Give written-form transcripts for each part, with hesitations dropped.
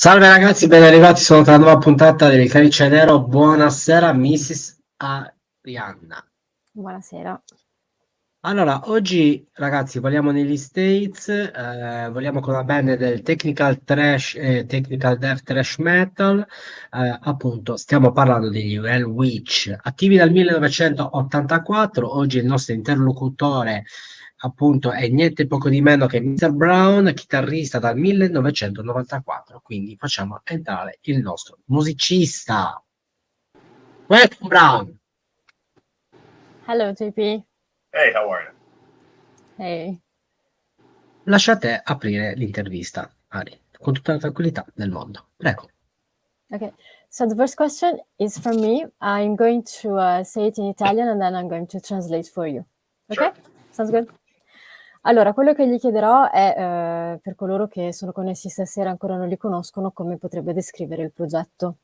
Salve ragazzi, ben arrivati su una nuova puntata del Calice Nero. Buonasera, Mrs. Arianna. Buonasera. Allora, oggi ragazzi vogliamo negli States, vogliamo con la band del Technical Thrash e Technical Death Thrash Metal, appunto stiamo parlando degli Hellwitch, attivi dal 1984. Oggi il nostro interlocutore appunto è niente poco di meno che Mr. Brown, chitarrista dal 1994, quindi facciamo entrare il nostro musicista. Welcome Brown! Hello, JP. Hey, how are you? Hey. Lasciate aprire l'intervista, Ari, con tutta la tranquillità del mondo. Prego. Okay, so the first question is from me. I'm going to say it in Italian and then I'm going to translate for you. Okay? Sure. Sounds good? Allora, quello che gli chiederò è, per coloro che sono connessi stasera e ancora non li conoscono, come potrebbe descrivere il progetto.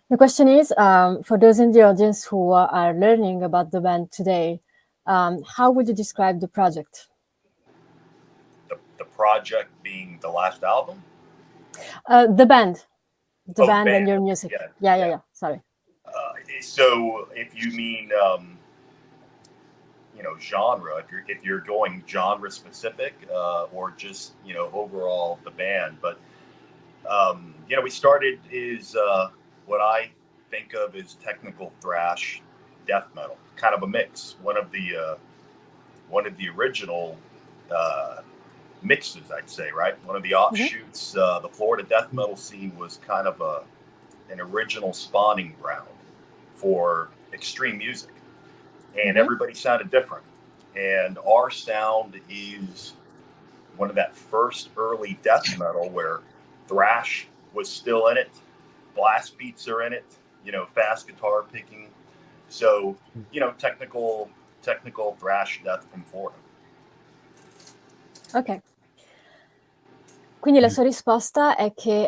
The question is, for those in the audience who are learning about the band today, how would you describe the project? The project being the last album? The band. The Oh, band and band. your music. Yeah. Yeah. Sorry. So if you mean, genre, if you're going genre specific, or just, overall the band, but, we started is what I think of as technical thrash death metal, kind of a mix. One of the original, mixes, I'd say, right? One of the offshoots, the Florida death metal scene was kind of an original spawning ground for extreme music, and everybody sounded different. And our sound is one of that first early death metal where thrash was still in it, blast beats are in it, fast guitar picking. So, technical thrash death from Florida. Ok. Quindi la sua risposta è che,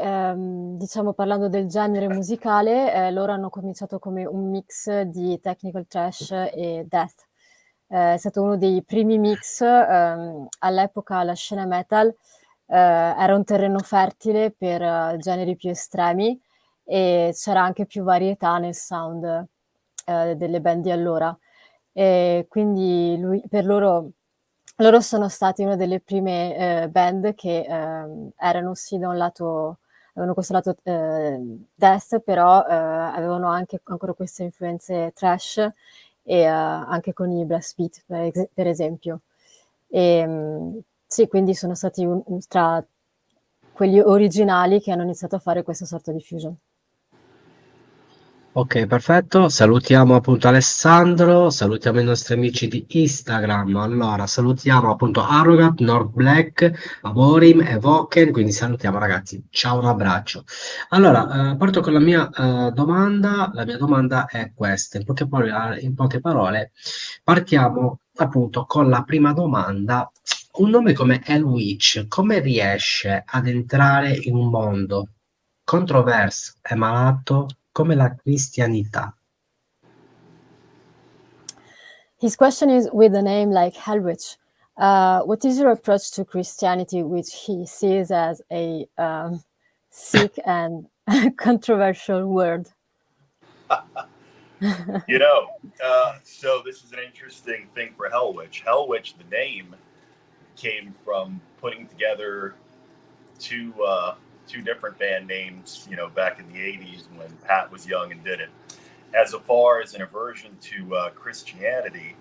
diciamo, parlando del genere musicale, loro hanno cominciato come un mix di technical thrash e death. È stato uno dei primi mix. All'epoca la scena metal era un terreno fertile per generi più estremi e c'era anche più varietà nel sound delle band di allora. E quindi per loro sono stati una delle prime band che erano sì da un lato, avevano questo lato death, però avevano anche ancora queste influenze thrash e anche con i blast beat per esempio. Sì, quindi sono stati tra quelli originali che hanno iniziato a fare questa sorta di fusion. Ok, perfetto. Salutiamo appunto Alessandro, salutiamo i nostri amici di Instagram. Allora, salutiamo appunto Arrogant, North Black, Avorim e Voken, quindi salutiamo ragazzi. Ciao, un abbraccio. Allora, parto con la mia domanda. La mia domanda è questa. In poche parole, partiamo appunto con la prima domanda. Un nome come Hellwitch, come riesce ad entrare in un mondo controverso e malato come la cristianità? His question is, with a name like Hellwitch, what is your approach to Christianity, which he sees as a sick and controversial word? So this is an interesting thing for Hellwitch. Hellwitch, the name, came from putting together two different band names, back in the 80s when Pat was young and did it. As far as an aversion to Christianity,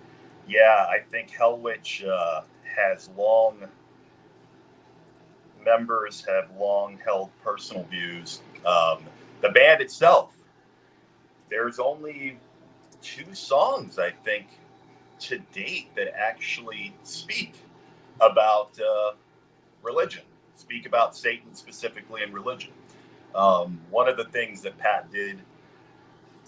I think Hellwitch members have long held personal views. The band itself, there's only 2 songs, I think, to date that actually speak about religion, speak about Satan specifically and religion. One of the things that Pat did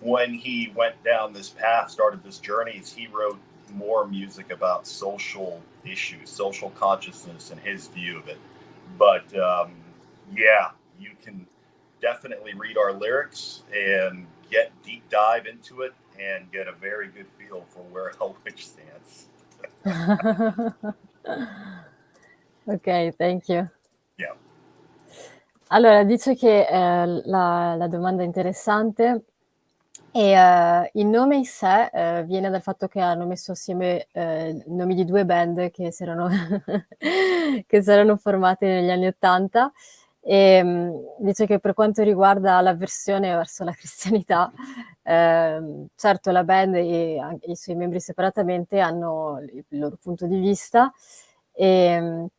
when he went down this path, started this journey, is he wrote more music about social issues, social consciousness, and his view of it. But you can definitely read our lyrics and get deep dive into it and get a very good feel for where Hellwitch stands. Okay, thank you. Yeah. Allora, dice che la domanda è interessante e il nome in sé viene dal fatto che hanno messo assieme nomi di due band che si erano, che si erano formate negli anni '80 e dice che per quanto riguarda l'avversione verso la cristianità, certo la band e anche i suoi membri separatamente hanno il loro punto di vista.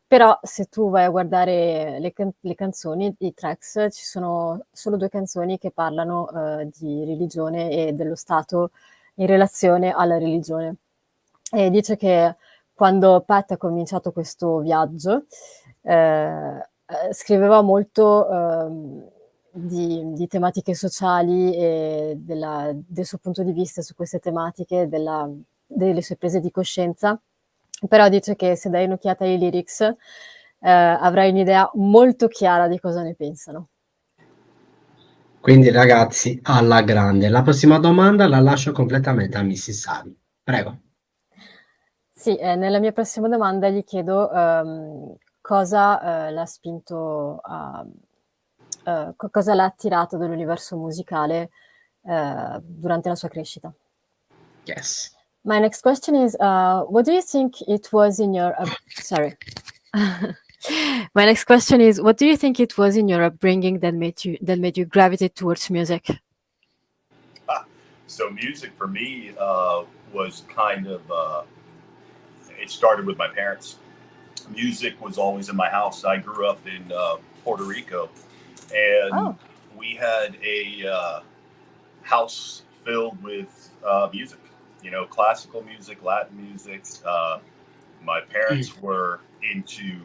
Però se tu vai a guardare le canzoni, i tracks, ci sono solo 2 canzoni che parlano di religione e dello Stato in relazione alla religione. E dice che quando Pat ha cominciato questo viaggio, scriveva molto di tematiche sociali e del suo punto di vista su queste tematiche, delle sue prese di coscienza. Però dice che se dai un'occhiata ai lyrics avrai un'idea molto chiara di cosa ne pensano. Quindi ragazzi, alla grande. La prossima domanda la lascio completamente a Mrs. Sari. Prego. Sì, nella mia prossima domanda gli chiedo cosa l'ha spinto cosa l'ha attirato dall'universo musicale durante la sua crescita. Yes. My next question is, what do you think it was in your... sorry. My next question is, what do you think it was in your upbringing that made you gravitate towards music? So music for me was kind of, it started with my parents. Music was always in my house. I grew up in Puerto Rico, and we had a house filled with music, you know, classical music, Latin music. My parents were into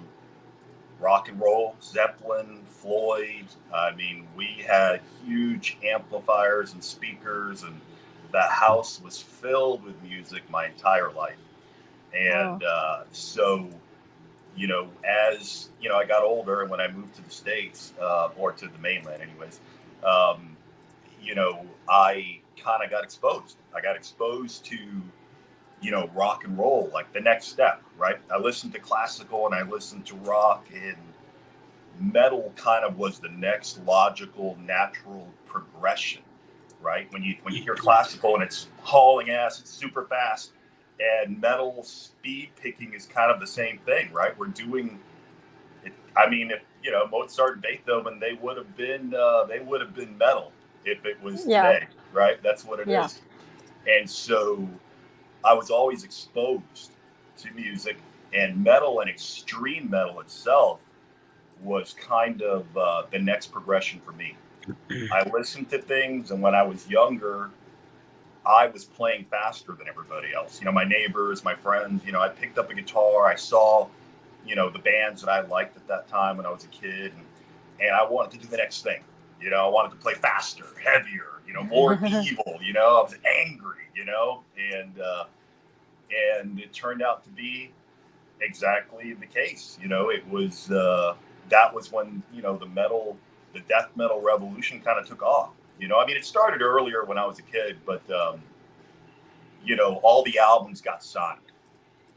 rock and roll, Zeppelin, Floyd. I mean, we had huge amplifiers and speakers, and the house was filled with music my entire life. And so, you know, as you know, I got older, and when I moved to the States, or to the mainland, anyways, you know, I kind of got exposed. I got exposed to, you know, rock and roll, like the next step, right? I listened to classical and I listened to rock, and metal kind of was the next logical, natural progression, right? When you hear classical and it's hauling ass, it's super fast, and metal speed picking is kind of the same thing, right? We're doing it. I mean, if you know Mozart and Beethoven, they would have been metal if it was today, right? That's what it is. And so I was always exposed to music, and metal and extreme metal itself was kind of the next progression for me. I listened to things, and when I was younger, I was playing faster than everybody else. You know, my neighbors, my friends, you know, I picked up a guitar. I saw, you know, the bands that I liked at that time when I was a kid, and I wanted to do the next thing. You know, I wanted to play faster, heavier, you know, more evil, you know, I was angry, you know, and it turned out to be exactly the case. You know, it was, that was when, you know, the death metal revolution kind of took off. You know, I mean, it started earlier when I was a kid, but, you know, all the albums got signed.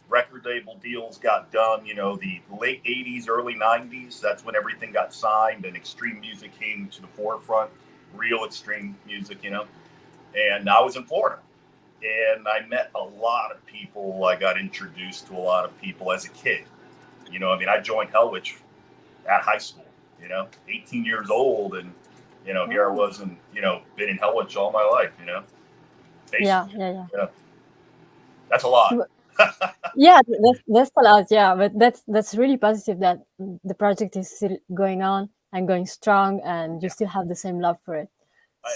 Record label deals got done, you know, the late 80s, early 90s. That's when everything got signed and extreme music came to the forefront, real extreme music, you know. And I was in Florida, and I met a lot of people. I got introduced to a lot of people as a kid. You know, I mean, I joined Hellwitch at high school, you know, 18 years old. And, you know, here I was, and, you know, been in Hellwitch all my life, you know. Basically, Yeah. You know, that's a lot. Yeah, that's a lot. Yeah, but that's really positive that the project is still going on and going strong, and you still have the same love for it.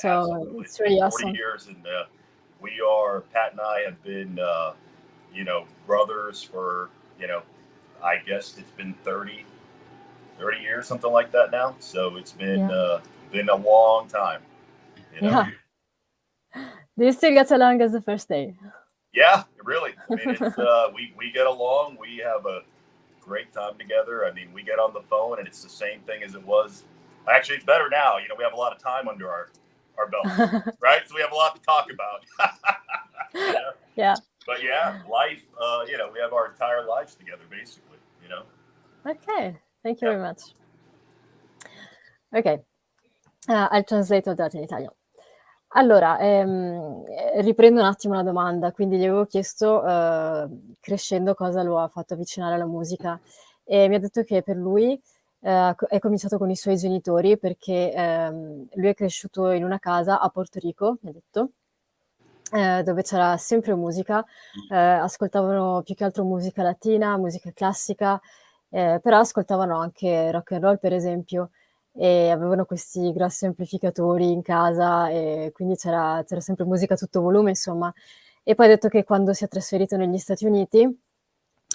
So absolutely. it's really 40 awesome. years, and Pat and I have been, you know, brothers for, you know, I guess it's been 30 years, something like that now. So it's been been a long time. You know? Yeah. Do you still get along as the first day? Yeah, really. I mean, it's we get along. We have a great time together. I mean, we get on the phone, and it's the same thing as it was. Actually, it's better now. You know, we have a lot of time under our belt, right? So we have a lot to talk about. You know? Yeah. But yeah, life. You know, we have our entire lives together, basically. You know. Okay. Thank you very much. Ok, I'll translate that in Italian. Allora, riprendo un attimo la domanda. Quindi gli avevo chiesto, crescendo, cosa lo ha fatto avvicinare alla musica, e mi ha detto che per lui è cominciato con i suoi genitori, perché lui è cresciuto in una casa a Porto Rico, mi ha detto, dove c'era sempre musica, ascoltavano più che altro musica latina, musica classica, però ascoltavano anche rock and roll, per esempio, e avevano questi grossi amplificatori in casa, e quindi c'era sempre musica a tutto volume, insomma. E poi ha detto che quando si è trasferito negli Stati Uniti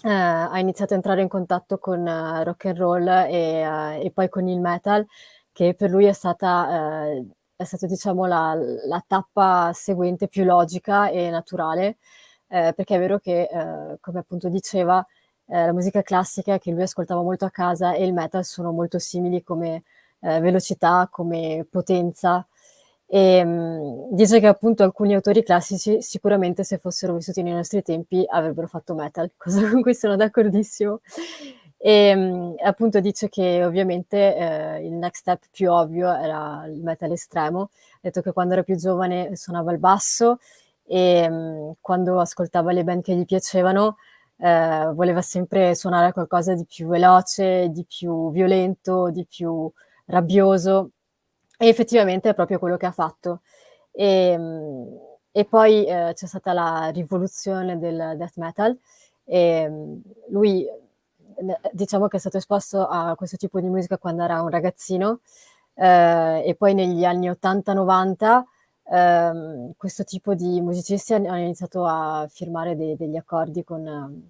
ha iniziato a entrare in contatto con rock and roll e poi con il metal, che per lui è stato, diciamo, la tappa seguente più logica e naturale, perché è vero che, come appunto diceva, la musica classica che lui ascoltava molto a casa e il metal sono molto simili come velocità, come potenza. E dice che appunto alcuni autori classici sicuramente, se fossero vissuti nei nostri tempi, avrebbero fatto metal, cosa con cui sono d'accordissimo. E appunto dice che ovviamente il next step più ovvio era il metal estremo. Ha detto che quando era più giovane suonava il basso e quando ascoltava le band che gli piacevano voleva sempre suonare qualcosa di più veloce, di più violento, di più rabbioso, e effettivamente è proprio quello che ha fatto. E poi c'è stata la rivoluzione del death metal, e lui diciamo che è stato esposto a questo tipo di musica quando era un ragazzino, e poi negli anni 80-90 questo tipo di musicisti hanno iniziato a firmare degli accordi con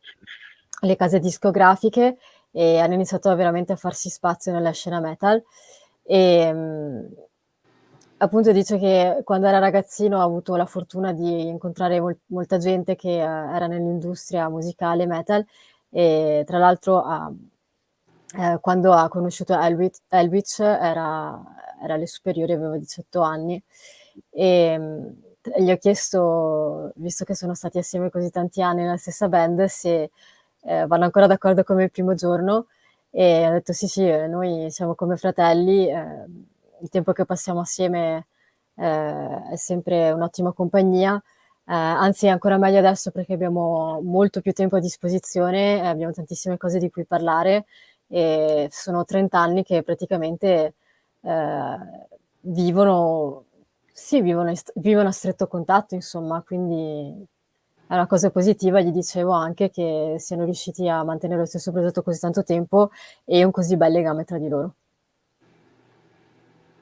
le case discografiche, e hanno iniziato veramente a farsi spazio nella scena metal. E appunto dice che quando era ragazzino ha avuto la fortuna di incontrare molta gente che era nell'industria musicale metal, e tra l'altro quando ha conosciuto Hellwitch era alle superiori, aveva 18 anni, e gli ho chiesto, visto che sono stati assieme così tanti anni nella stessa band, se vanno ancora d'accordo come il primo giorno, e ha detto sì, noi siamo come fratelli, il tempo che passiamo assieme è sempre un'ottima compagnia, anzi è ancora meglio adesso perché abbiamo molto più tempo a disposizione, abbiamo tantissime cose di cui parlare, e sono 30 anni che praticamente vivono a stretto contatto, insomma, quindi è una cosa positiva. Gli dicevo anche che siano riusciti a mantenere lo stesso progetto così tanto tempo e un così bel legame tra di loro.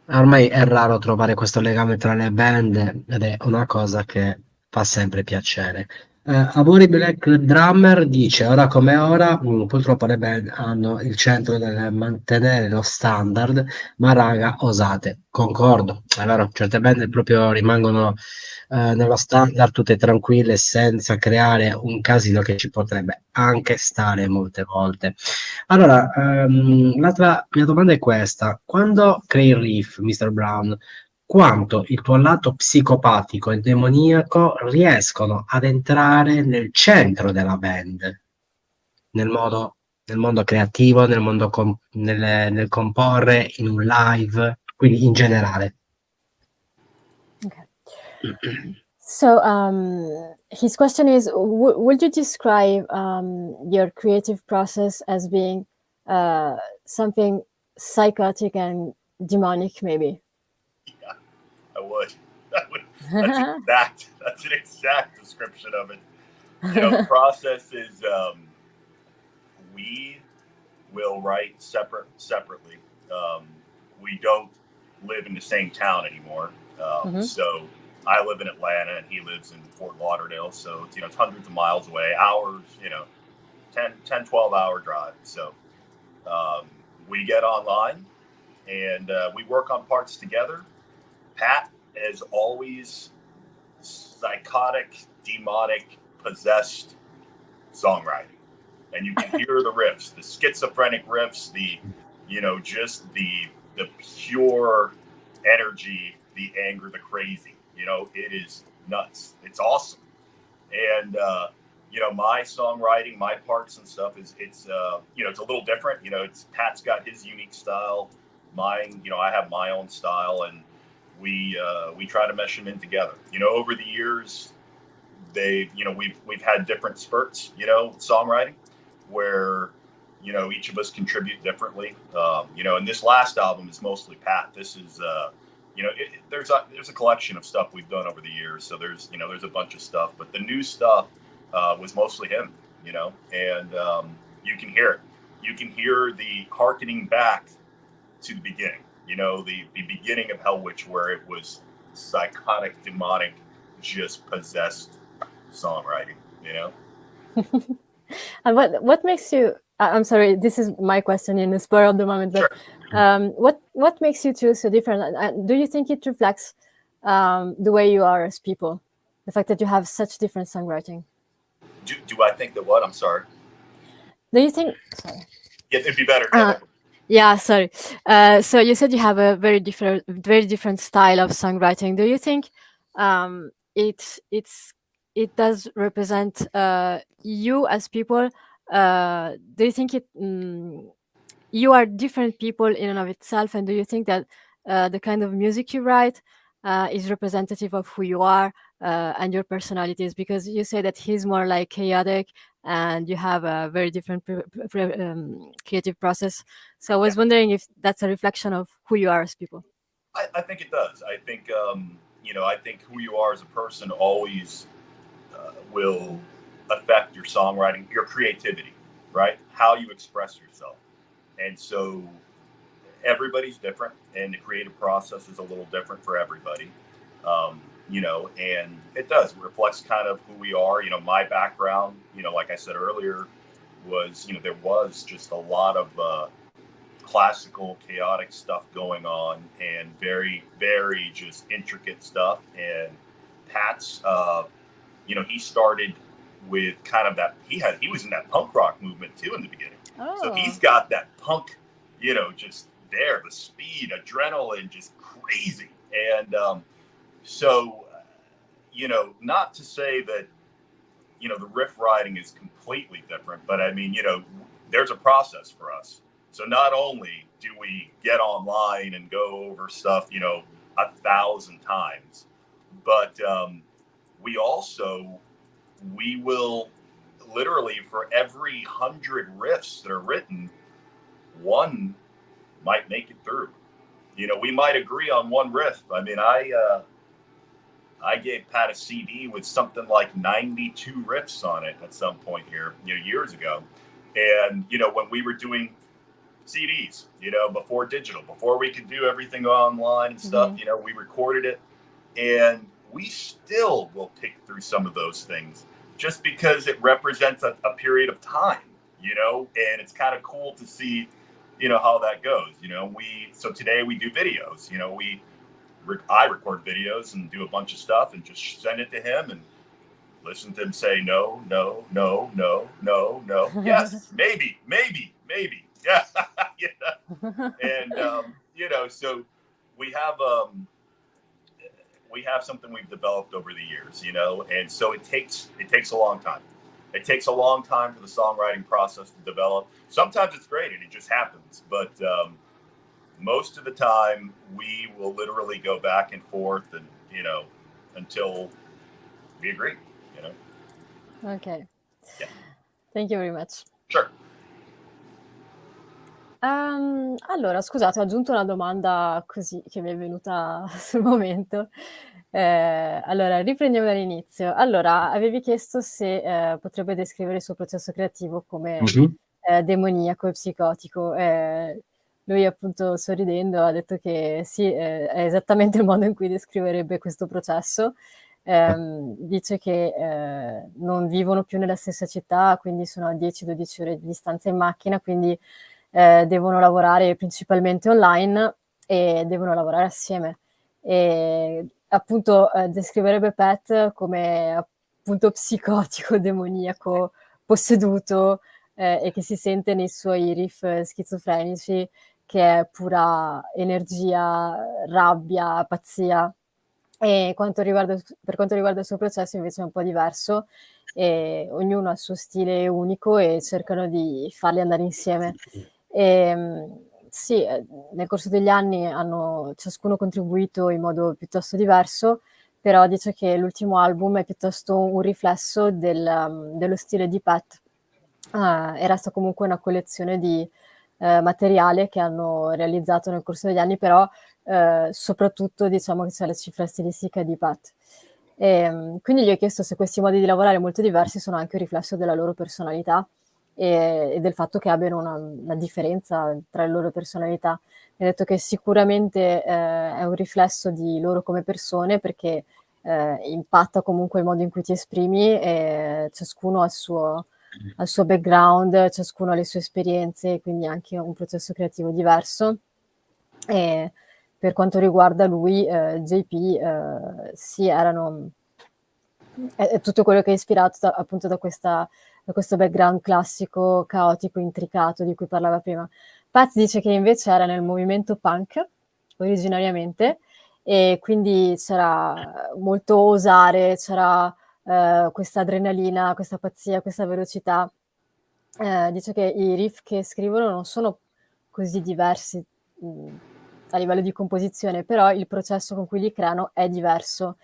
Ormai è raro trovare questo legame tra le band ed è una cosa che fa sempre piacere. Avori Black Drummer dice: ora come ora, purtroppo le band hanno il centro del mantenere lo standard, ma raga, osate. Concordo, è vero, certe band proprio rimangono nello standard, tutte tranquille, senza creare un casino che ci potrebbe anche stare molte volte. Allora, l'altra mia domanda è questa: quando crei il riff, Mr. Brown, quanto il tuo lato psicopatico e demoniaco riescono ad entrare nel centro della band, nel modo, nel mondo creativo, nel comporre, in un live, quindi in generale? Okay. So, his question is, would you describe your creative process as being something psychotic and demonic, maybe? Yeah, I would. That's an exact description of it. You know, the process is we will write separately. We don't live in the same town anymore. So I live in Atlanta and he lives in Fort Lauderdale. So it's, it's hundreds of miles away, hours, 10, 12 hour drive. So we get online and we work on parts together. Pat is always psychotic, demonic, possessed songwriting. And you can hear the riffs, the schizophrenic riffs, just the pure energy, the anger, the crazy. It is nuts. It's awesome. And my songwriting, my parts and stuff it's a little different. Pat's got his unique style. mine, I have my own style, and we try to mesh them in together. Over the years, we've had different spurts, songwriting, where each of us contribute differently. And this last album is mostly Pat. This is there's a collection of stuff we've done over the years. So there's a bunch of stuff, but the new stuff was mostly him. And you can hear it. You can hear the harkening back to the beginning. The beginning of Hellwitch, where it was psychotic, demonic, just possessed songwriting. And what makes you? I'm sorry, this is my question in the spur of the moment, but sure. What makes you two so different? Do you think it reflects the way you are as people, the fact that you have such different songwriting? Do I think that what? I'm sorry. Do you think? Sorry. Yeah, it'd be better. Yeah, sorry. So you said you have a very different style of songwriting. Do you think it does represent you as people? Do you think you are different people in and of itself, and do you think that the kind of music you write is representative of who you are and your personalities? Because you say that he's more like chaotic, and you have a very different creative process. So I was wondering if that's a reflection of who you are as people. I think it does. I think I think who you are as a person always will affect your songwriting, your creativity, right? How you express yourself. And so everybody's different, and the creative process is a little different for everybody. And it does. It reflects kind of who we are. My background, like I said earlier, was, there was just a lot of classical, chaotic stuff going on, and very, very just intricate stuff. And Pat's, he started with kind of that. He was in that punk rock movement too in the beginning. Oh. So he's got that punk, just there, the speed, adrenaline, just crazy. And so, not to say that, the riff writing is completely different, but I mean, there's a process for us. So not only do we get online and go over stuff, 1,000 times, but we will literally, for every 100 riffs that are written, one might make it through. We might agree on one riff. I mean, I gave Pat a CD with something like 92 riffs on it at some point here, years ago. And, when we were doing CDs, before digital, before we could do everything online and stuff, we recorded it, and we still will pick through some of those things just because it represents a period of time, and it's kind of cool to see, how that goes. So today we do videos, I record videos and do a bunch of stuff and just send it to him and listen to him say no, no, no, no, no, no. Yes, maybe. Yeah. And so we have something we've developed over the years, and so it takes a long time. It takes a long time for the songwriting process to develop. Sometimes it's great and it just happens, but most of the time we will literally go back and forth and, until we agree, Okay. Yeah. Thank you very much. Sure. Allora, scusate, ho aggiunto una domanda così che mi è venuta sul momento. Allora, riprendiamo dall'inizio. Allora, avevi chiesto se potrebbe descrivere il suo processo creativo come demoniaco e psicotico. Lui, appunto, sorridendo, ha detto che sì, è esattamente il modo in cui descriverebbe questo processo. Dice che non vivono più nella stessa città, quindi sono a 10-12 ore di distanza in macchina, quindi devono lavorare principalmente online e devono lavorare assieme. E appunto descriverebbe Pat come appunto psicotico, demoniaco, posseduto, e che si sente nei suoi riff schizofrenici, che è pura energia, rabbia, pazzia. E per quanto riguarda il suo processo invece è un po' diverso, e ognuno ha il suo stile unico e cercano di farli andare insieme. sì, nel corso degli anni hanno ciascuno contribuito in modo piuttosto diverso, però dice che l'ultimo album è piuttosto un riflesso dello stile di Pat. E resta comunque una collezione di materiale che hanno realizzato nel corso degli anni, però soprattutto diciamo che c'è la cifra stilistica di Pat. Quindi gli ho chiesto se questi modi di lavorare molto diversi sono anche un riflesso della loro personalità e del fatto che abbiano una differenza tra le loro personalità. Mi ha detto che sicuramente è un riflesso di loro come persone, perché impatta comunque il modo in cui ti esprimi, e ciascuno ha il suo background, ciascuno ha le sue esperienze, quindi anche un processo creativo diverso. E per quanto riguarda lui, JP, sì, è tutto quello che è ispirato appunto da questo background classico, caotico, intricato di cui parlava prima. Pat dice che invece era nel movimento punk originariamente, e quindi c'era molto osare, c'era questa adrenalina, questa pazzia, questa velocità. Dice che i riff che scrivono non sono così diversi a livello di composizione, però il processo con cui li creano è diverso.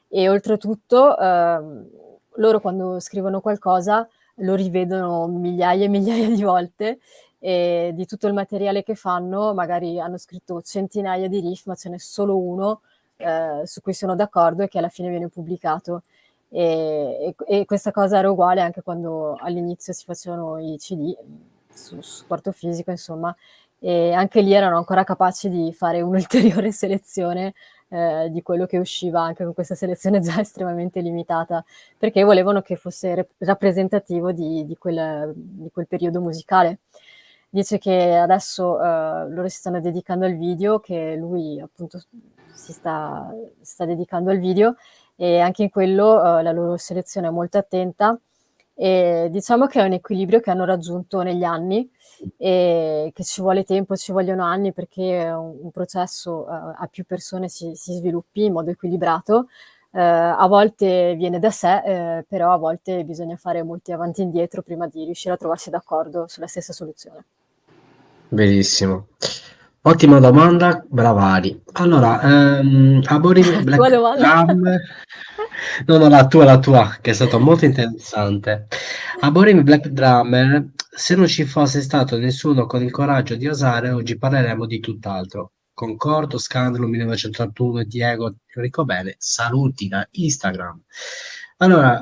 E oltretutto loro quando scrivono qualcosa lo rivedono migliaia e migliaia di volte, e di tutto il materiale che fanno magari hanno scritto centinaia di riff, ma ce n'è solo uno su cui sono d'accordo e che alla fine viene pubblicato. E questa cosa era uguale anche quando all'inizio si facevano i CD su supporto fisico, insomma, e anche lì erano ancora capaci di fare un'ulteriore selezione di quello che usciva, anche con questa selezione già estremamente limitata, perché volevano che fosse rappresentativo di quel periodo musicale. Dice che adesso loro si stanno dedicando al video, che lui appunto si sta dedicando al video, e anche in quello la loro selezione è molto attenta, e diciamo che è un equilibrio che hanno raggiunto negli anni, e che ci vuole tempo, ci vogliono anni perché un processo a più persone si sviluppi in modo equilibrato. A volte viene da sé, però a volte bisogna fare molti avanti e indietro prima di riuscire a trovarsi d'accordo sulla stessa soluzione. Benissimo. Ottima domanda, bravari. Allora, Aborim Tua Black domanda? Drum. No, no, la tua, che è stata molto interessante. Aborim Black Drummer, se non ci fosse stato nessuno con il coraggio di osare, oggi parleremo di tutt'altro. Concordo, scandalo 1981, Diego, Enrico Bene, saluti da Instagram. Allora,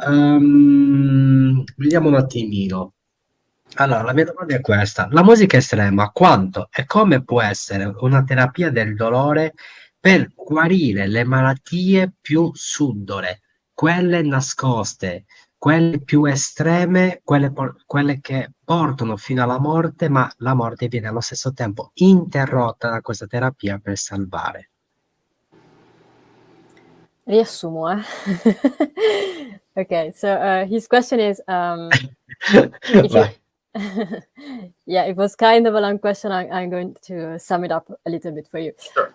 vediamo un attimino. Allora, la mia domanda è questa: la musica estrema quanto e come può essere una terapia del dolore per guarire le malattie più subdole, quelle nascoste, quelle più estreme, quelle che portano fino alla morte, ma la morte viene allo stesso tempo interrotta da questa terapia per salvare. Riassumo, Okay, so his question is, if you Vai. yeah, it was kind of a long question. I'm going to sum it up a little bit for you. Sure.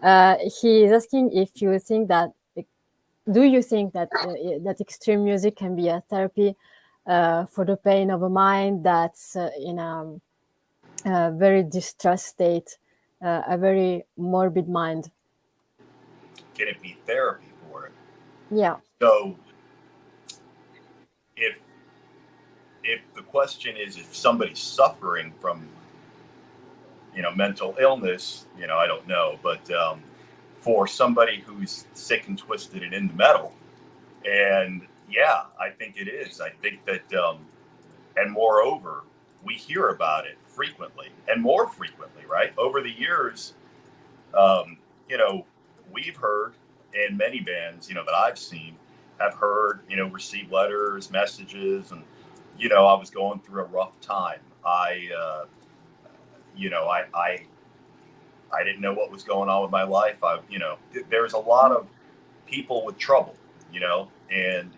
He is asking if you think that, do you think that that extreme music can be a therapy for the pain of a mind that's in a very distressed state, a very morbid mind? Can it be therapy for it? Yeah. So if the question is if somebody's suffering from mental illness, I don't know, but for somebody who's sick and twisted and into metal, and yeah, I think it is. I think that and moreover, we hear about it frequently and more frequently, right? Over the years, we've heard, and many bands, that I've seen have heard, receive letters, messages, and, I was going through a rough time. I didn't know what was going on with my life. There's a lot of people with trouble, and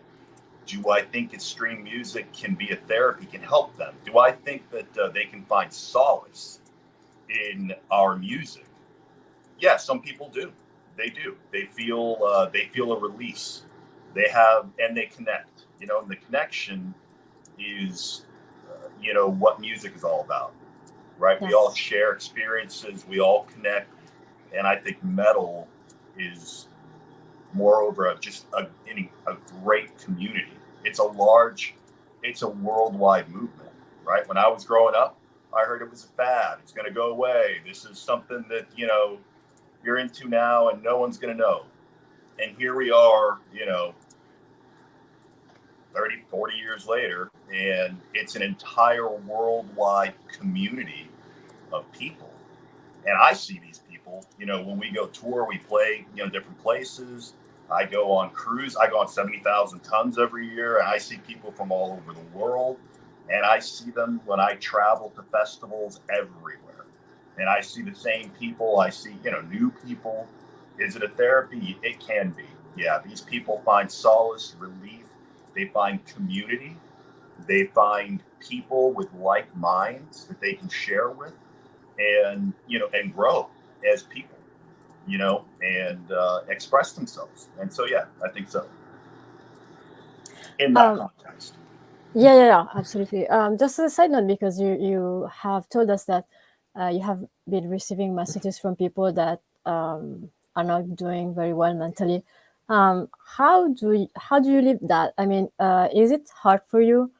do I think extreme music can be a therapy, can help them? Do I think that they can find solace in our music? Yeah, some people do. They do. They feel a release. They have, and they connect. And the connection is, what music is all about. right? Yeah. We all share experiences, we all connect, and I think metal is moreover just a great community. It's a worldwide movement, right? When I was growing up, I heard it was a fad. It's going to go away. This is something that, you're into now and no one's going to know. And here we are, 30, 40 years later, and it's an entire worldwide community of people. And I see these people, when we go tour, we play, different places. I go on cruise. I go on 70,000 tons every year, and I see people from all over the world. And I see them when I travel to festivals everywhere. And I see the same people. I see, new people. Is it a therapy? It can be. Yeah, these people find solace, relief. They find community. They find people with like minds that they can share with, and and grow as people, and express themselves. And so, yeah, I think so. In that context. Yeah, absolutely. Just as a side note, because you have told us that you have been receiving messages from people that are not doing very well mentally. How do you live that? I mean, is it hard for you?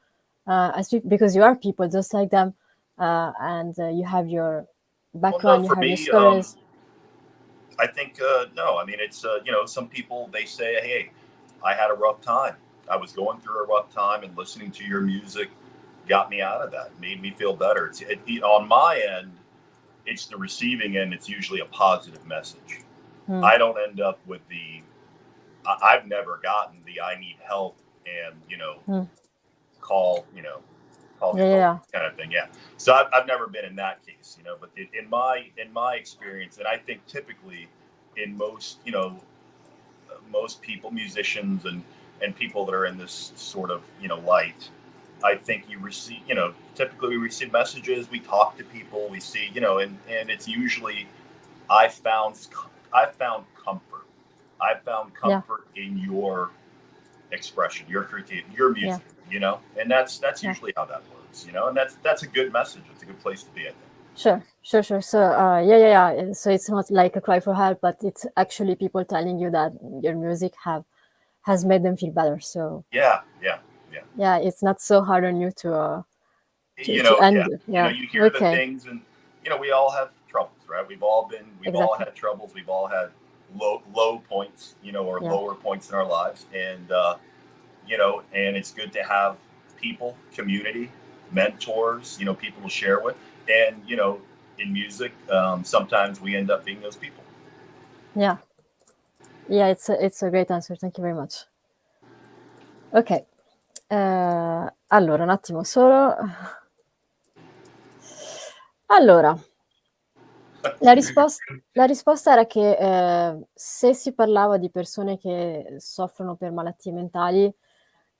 Because you are people just like them, and you have your background, you have your stories. I think no. I mean, it's some people, they say, hey, I had a rough time. I was going through a rough time, and listening to your music got me out of that, made me feel better. On my end, it's the receiving end. It's usually a positive message. I don't end up with I've never gotten the I need help and call Yeah. kind of thing. Yeah. So I've never been in that case, but in my experience, and I think typically in most most people, musicians and people that are in this sort of light, I think you receive, typically we receive messages, we talk to people, we see, and it's usually I've found comfort. I've found comfort in your expression, your critique, your music, and that's usually how that works, and that's a good message. It's a good place to be, I think. Sure. So yeah. So it's not like a cry for help, but it's actually people telling you that your music has made them feel better. So yeah, it's not so hard on you to end. You hear the things, and we all have troubles, right? We've all had troubles. We've all had low points, or lower points in our lives, and and it's good to have people, community, mentors, people to share with, and in music, sometimes we end up being those people. Yeah, it's a great answer. Thank you very much. Ok, allora un attimo solo. Allora, la risposta era che se si parlava di persone che soffrono per malattie mentali,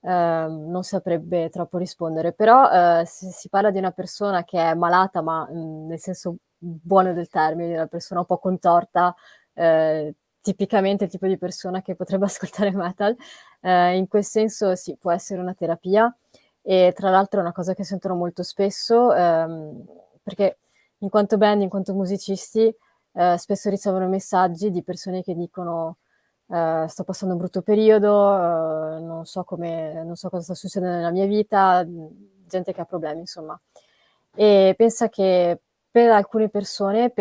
non saprebbe troppo rispondere, però se si parla di una persona che è malata, ma nel senso buono del termine, di una persona un po' contorta, tipicamente il tipo di persona che potrebbe ascoltare metal, in quel senso sì, può essere una terapia, e tra l'altro è una cosa che sentono molto spesso, perché in quanto band, in quanto musicisti, spesso ricevono messaggi di persone che dicono sto passando un brutto periodo, non so cosa sta succedendo nella mia vita, gente che ha problemi, insomma. E pensa che per alcune persone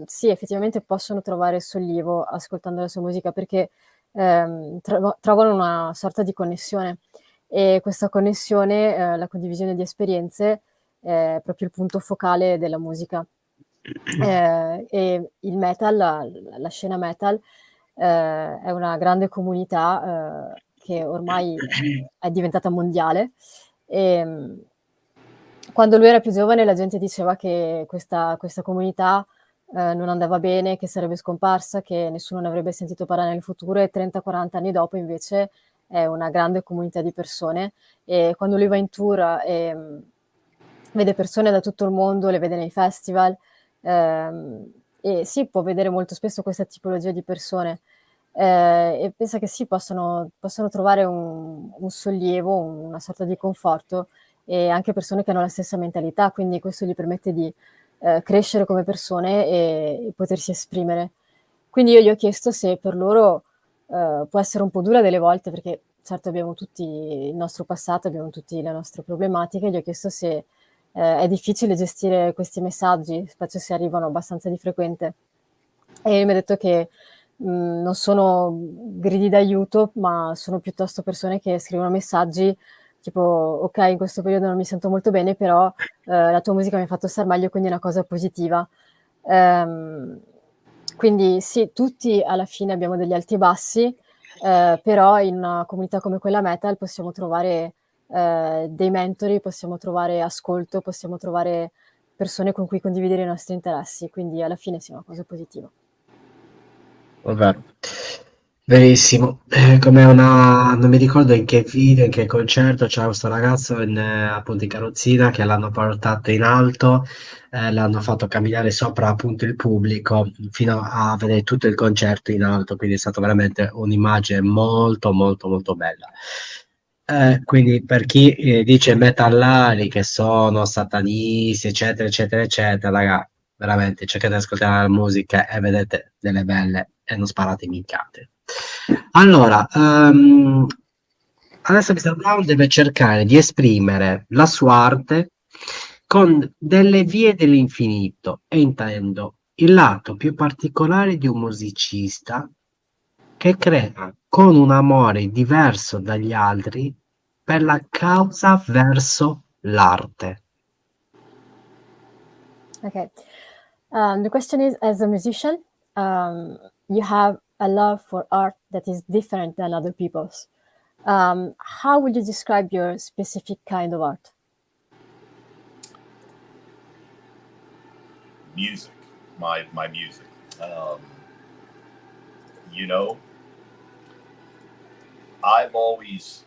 sì, effettivamente possono trovare sollievo ascoltando la sua musica, perché trovano una sorta di connessione, e questa connessione, la condivisione di esperienze, è proprio il punto focale della musica. E il metal, la scena metal, è una grande comunità che ormai è diventata mondiale. Quando lui era più giovane la gente diceva che questa comunità non andava bene, che sarebbe scomparsa, che nessuno ne avrebbe sentito parlare nel futuro, e 30-40 anni dopo invece è una grande comunità di persone, e quando lui va in tour vede persone da tutto il mondo, le vede nei festival, e sì, può vedere molto spesso questa tipologia di persone, e pensa che sì, possono trovare un sollievo, una sorta di conforto, e anche persone che hanno la stessa mentalità, quindi questo gli permette di crescere come persone e potersi esprimere. Quindi io gli ho chiesto se per loro può essere un po' dura delle volte, perché certo abbiamo tutti il nostro passato, abbiamo tutti le nostre problematiche, gli ho chiesto se è difficile gestire questi messaggi, specie se arrivano abbastanza di frequente. E mi ha detto che non sono gridi d'aiuto, ma sono piuttosto persone che scrivono messaggi tipo: ok, in questo periodo non mi sento molto bene, però la tua musica mi ha fatto star meglio, quindi è una cosa positiva. Quindi sì, tutti alla fine abbiamo degli alti e bassi, però in una comunità come quella metal possiamo trovare dei mentori, possiamo trovare ascolto, possiamo trovare persone con cui condividere i nostri interessi, quindi alla fine sì, è una cosa positiva. Vero. Verissimo. Come non mi ricordo in che video, in che concerto c'era questo ragazzo appunto in carrozzina che l'hanno portato in alto, l'hanno fatto camminare sopra appunto il pubblico fino a vedere tutto il concerto in alto, quindi è stata veramente un'immagine molto molto molto bella. Quindi per chi dice metallari che sono satanisti, eccetera, eccetera, eccetera, raga, veramente cercate di ascoltare la musica e vedete delle belle e non sparate minchiate. Allora, adesso Mr. Brown deve cercare di esprimere la sua arte con delle vie dell'infinito, e intendo il lato più particolare di un musicista che crea con un amore diverso dagli altri per la causa verso l'arte. Okay. The question is, as a musician, you have a love for art that is different than other people's. How would you describe your specific kind of art? Music, my music. You know, I've always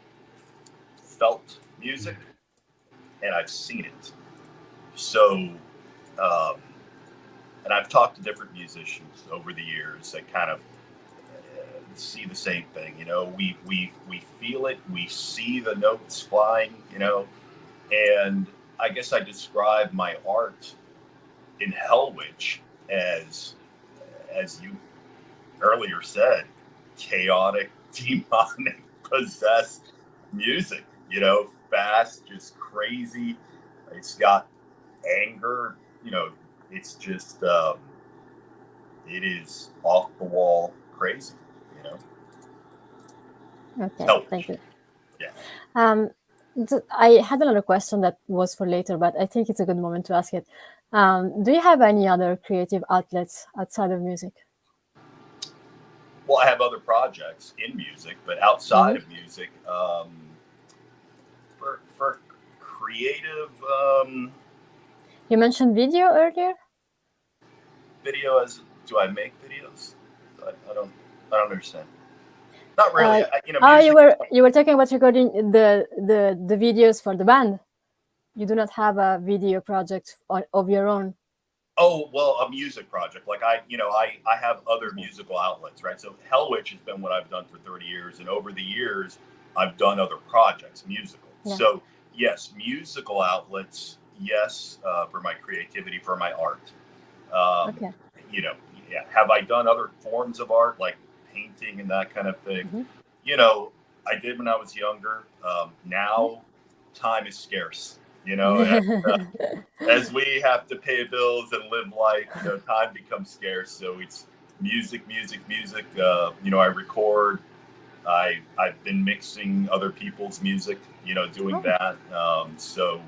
felt music and I've seen it. So, and I've talked to different musicians over the years that kind of see the same thing. You know, we feel it, we see the notes flying. You know, and I guess I describe my art in Hellwitch as you earlier said, chaotic, demonic, possessed music. You know, fast, just crazy. It's got anger. You know, it's just it is off the wall crazy. You know. Okay, thank you. Yeah. I had another question that was for later, but I think it's a good moment to ask it. Do you have any other creative outlets outside of music? Well, I have other projects in music, but outside of music, for creative You mentioned video earlier. video, as do I make videos? I don't understand. Not really. You know, music, you were talking about recording the videos for the band. You do not have a video project of your own. Oh, well, a music project. Like I have other musical outlets, right? So Hellwitch has been what I've done for 30 years. And over the years, I've done other projects, musical. Yeah. So yes, musical outlets, yes, for my creativity, for my art. Okay. You know, yeah. Have I done other forms of art, like painting and that kind of thing? You know, I did when I was younger. Now, time is scarce. You know, as we have to pay bills and live life, you know, time becomes scarce. So it's music. You know, I record. I've been mixing other people's music. You know, doing that. So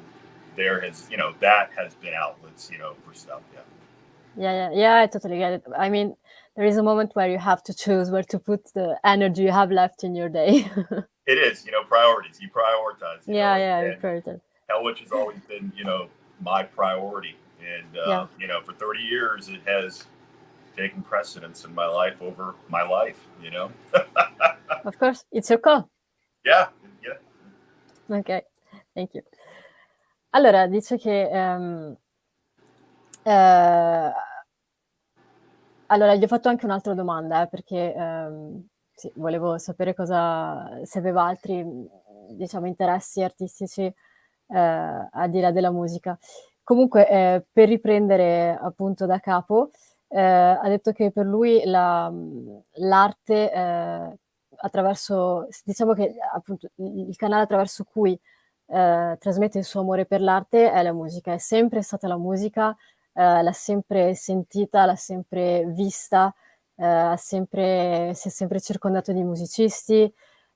there has, you know, that has been outlets, you know, for stuff. Yeah, I totally get it. I mean, there is a moment where you have to choose where to put the energy you have left in your day. It is, you know, priorities. You prioritize. You know, Yeah, prioritize. Hellwitch has always been, you know, my priority, and you know, for 30 years, it has taken precedence in my life over my life. You know. Of course, it's your call. Yeah. Ok, thank you. Allora, dice che allora gli ho fatto anche un'altra domanda, perché sì, volevo sapere se aveva altri, diciamo, interessi artistici al di là della musica. Comunque, per riprendere appunto da capo, ha detto che per lui l'arte, attraverso, diciamo che appunto il canale attraverso cui trasmette il suo amore per l'arte è la musica, è sempre stata la musica, l'ha sempre sentita, l'ha sempre vista, si è sempre circondato di musicisti,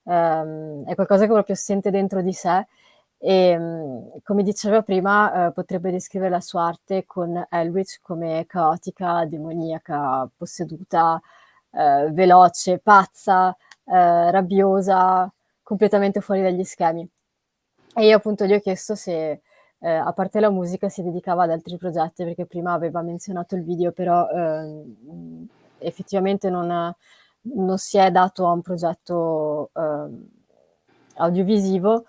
è qualcosa che proprio sente dentro di sé. E come diceva prima, potrebbe descrivere la sua arte con Hellwitch come caotica, demoniaca, posseduta, veloce, pazza, rabbiosa, completamente fuori dagli schemi. E io appunto gli ho chiesto se, a parte la musica, si dedicava ad altri progetti, perché prima aveva menzionato il video, però effettivamente non si è dato a un progetto audiovisivo.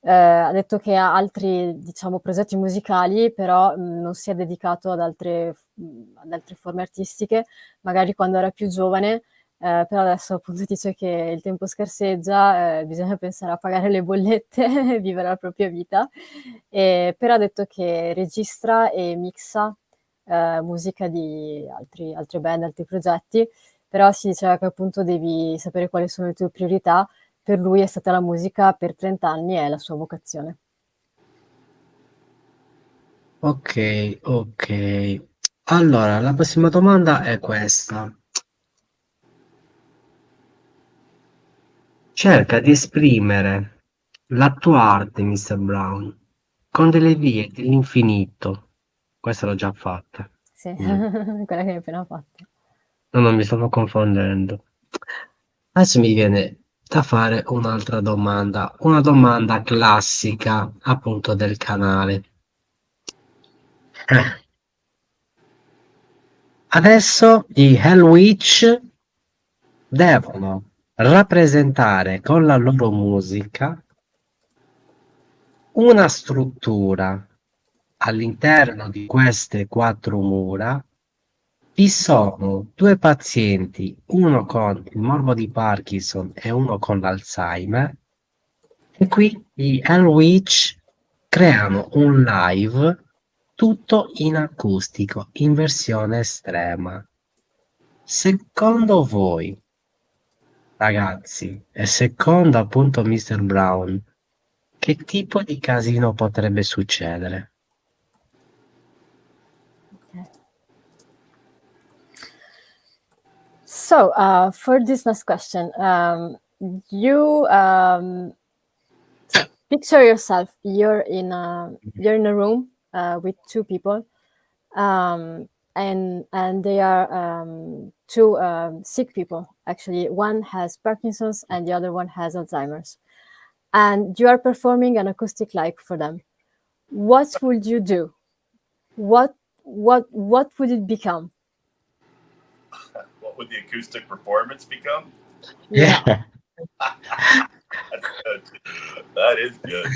Ha detto che ha altri, diciamo, progetti musicali, però non si è dedicato ad altre forme artistiche, magari quando era più giovane, però adesso appunto dice che il tempo scarseggia, bisogna pensare a pagare le bollette e vivere la propria vita. Però ha detto che registra e mixa musica di altre band, altri progetti, però si diceva che appunto devi sapere quali sono le tue priorità. Per lui è stata la musica per 30 anni, è la sua vocazione. Ok, ok. Allora, la prossima domanda è questa. Cerca di esprimere la tua arte, Mr. Brown, con delle vie dell'infinito. Questa l'ho già fatta. Sì, Mm. quella che hai appena fatto. No, non mi stavo confondendo. Adesso mi viene da fare un'altra domanda, una domanda classica, appunto, del canale. Adesso gli Hellwitch devono rappresentare con la loro musica una struttura. All'interno di queste quattro mura vi sono due pazienti, uno con il morbo di Parkinson e uno con l'Alzheimer, e qui gli Hellwitch creano un live tutto in acustico, in versione estrema. Secondo voi, ragazzi, e secondo appunto Mr. Brown, che tipo di casino potrebbe succedere? Okay. So, for this next question, you so picture yourself. You're in a room with two people, and they are two sick people. Actually, one has Parkinson's and the other one has Alzheimer's, and you are performing an acoustic live for them. What would you do? What would it become? What would the acoustic performance become? Yeah. That's good. That is good.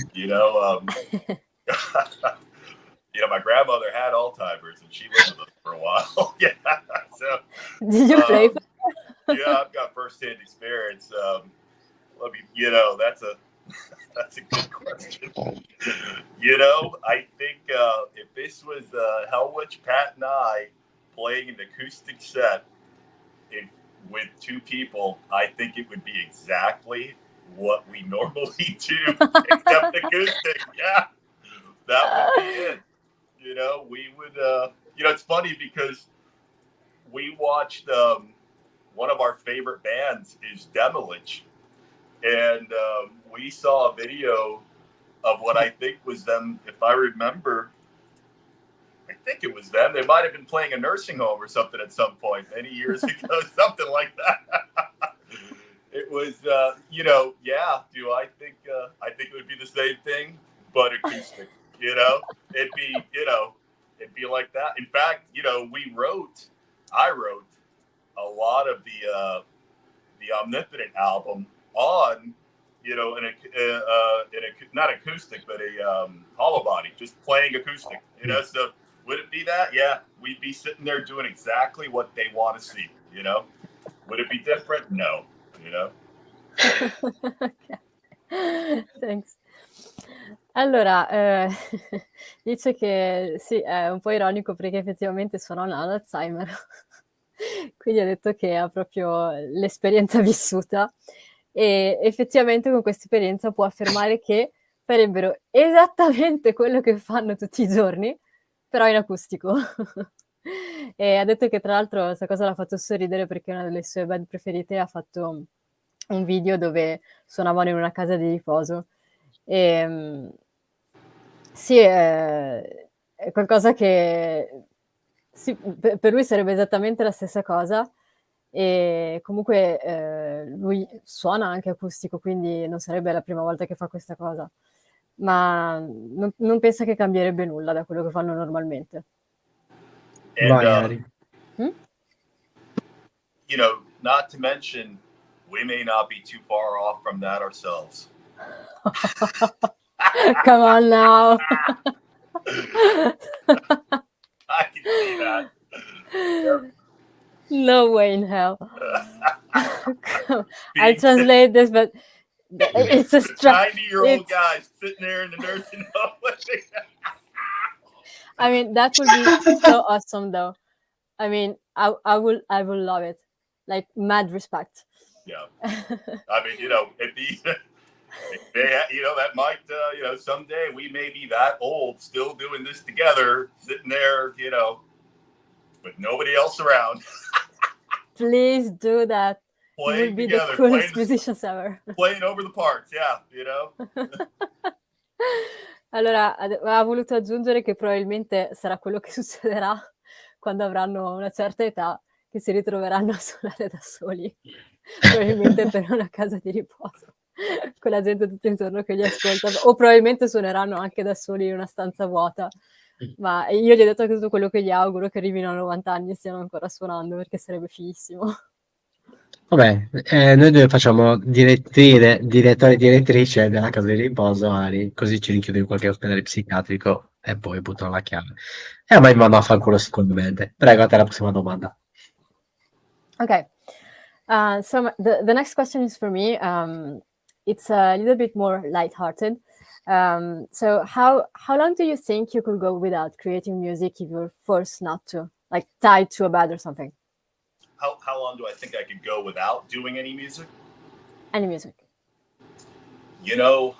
My grandmother had Alzheimer's and she lived with us for a while. Yeah. So Did you play? yeah, I've got firsthand experience. That's a good question. I think if this was Hellwitch, Pat and I playing an acoustic set with two people, I think it would be exactly what we normally do, except acoustic. Yeah, that would be it. We would. It's funny because we watched one of our favorite bands is Demolition, and we saw a video of what I think was them. If I remember, I think it was them. They might have been playing a nursing home or something at some point many years ago, something like that. It was, yeah. Do I think? I think it would be the same thing, but acoustic. It'd be like that. In fact, I wrote a lot of the Omnipotent album on, not acoustic, but a hollow body, just playing acoustic. So would it be that? Yeah, we'd be sitting there doing exactly what they want to see. Would it be different? No. Okay. Thanks. Allora, dice che sì, è un po' ironico perché effettivamente suo nonno ha l'Alzheimer, quindi ha detto che ha proprio l'esperienza vissuta e effettivamente con questa esperienza può affermare che farebbero esattamente quello che fanno tutti i giorni, però in acustico. E ha detto che tra l'altro questa cosa l'ha fatto sorridere perché una delle sue band preferite ha fatto un video dove suonavano in una casa di riposo. Sì, è qualcosa che sì, per lui sarebbe esattamente la stessa cosa e comunque lui suona anche acustico, quindi non sarebbe la prima volta che fa questa cosa, ma non pensa che cambierebbe nulla da quello che fanno normalmente. And, Vai, Ari. you know, not to mention, we may not be too far off from that ourselves. Come on now. I can see that. No way in hell. I translate this, but it's a 90-year-old guy sitting there in the nursing home. I mean, that would be so awesome, though. I mean, I will love it. Like, mad respect. Yeah. I mean, you know, you know, that might, you know, someday we may be that old still doing this together, sitting there, you know, with nobody else around. Please do that. Playing You will be together, the coolest musicians ever. Playing over the parts, yeah, you know. Allora, ha voluto aggiungere che probabilmente sarà quello che succederà quando avranno una certa età, che si ritroveranno a suonare da soli, probabilmente per una casa di riposo, con la gente tutto intorno che li ascolta, o probabilmente suoneranno anche da soli in una stanza vuota. Ma io gli ho detto che tutto quello che gli auguro, che arrivino a 90 anni e stiano ancora suonando, perché sarebbe fighissimo. Vabbè, noi due facciamo direttore e direttrice della casa di riposo, Ari, così ci rinchiudo in qualche ospedale psichiatrico e poi buttano la chiave. E a me mi vanno a fanculo sicuramente. Prego, a te la prossima domanda. Okay. So the next question is for me. It's a little bit more lighthearted. So how long do you think you could go without creating music if you're forced not to, like tied to a bed or something? How long do I think I could go without doing any music? Any music. You know,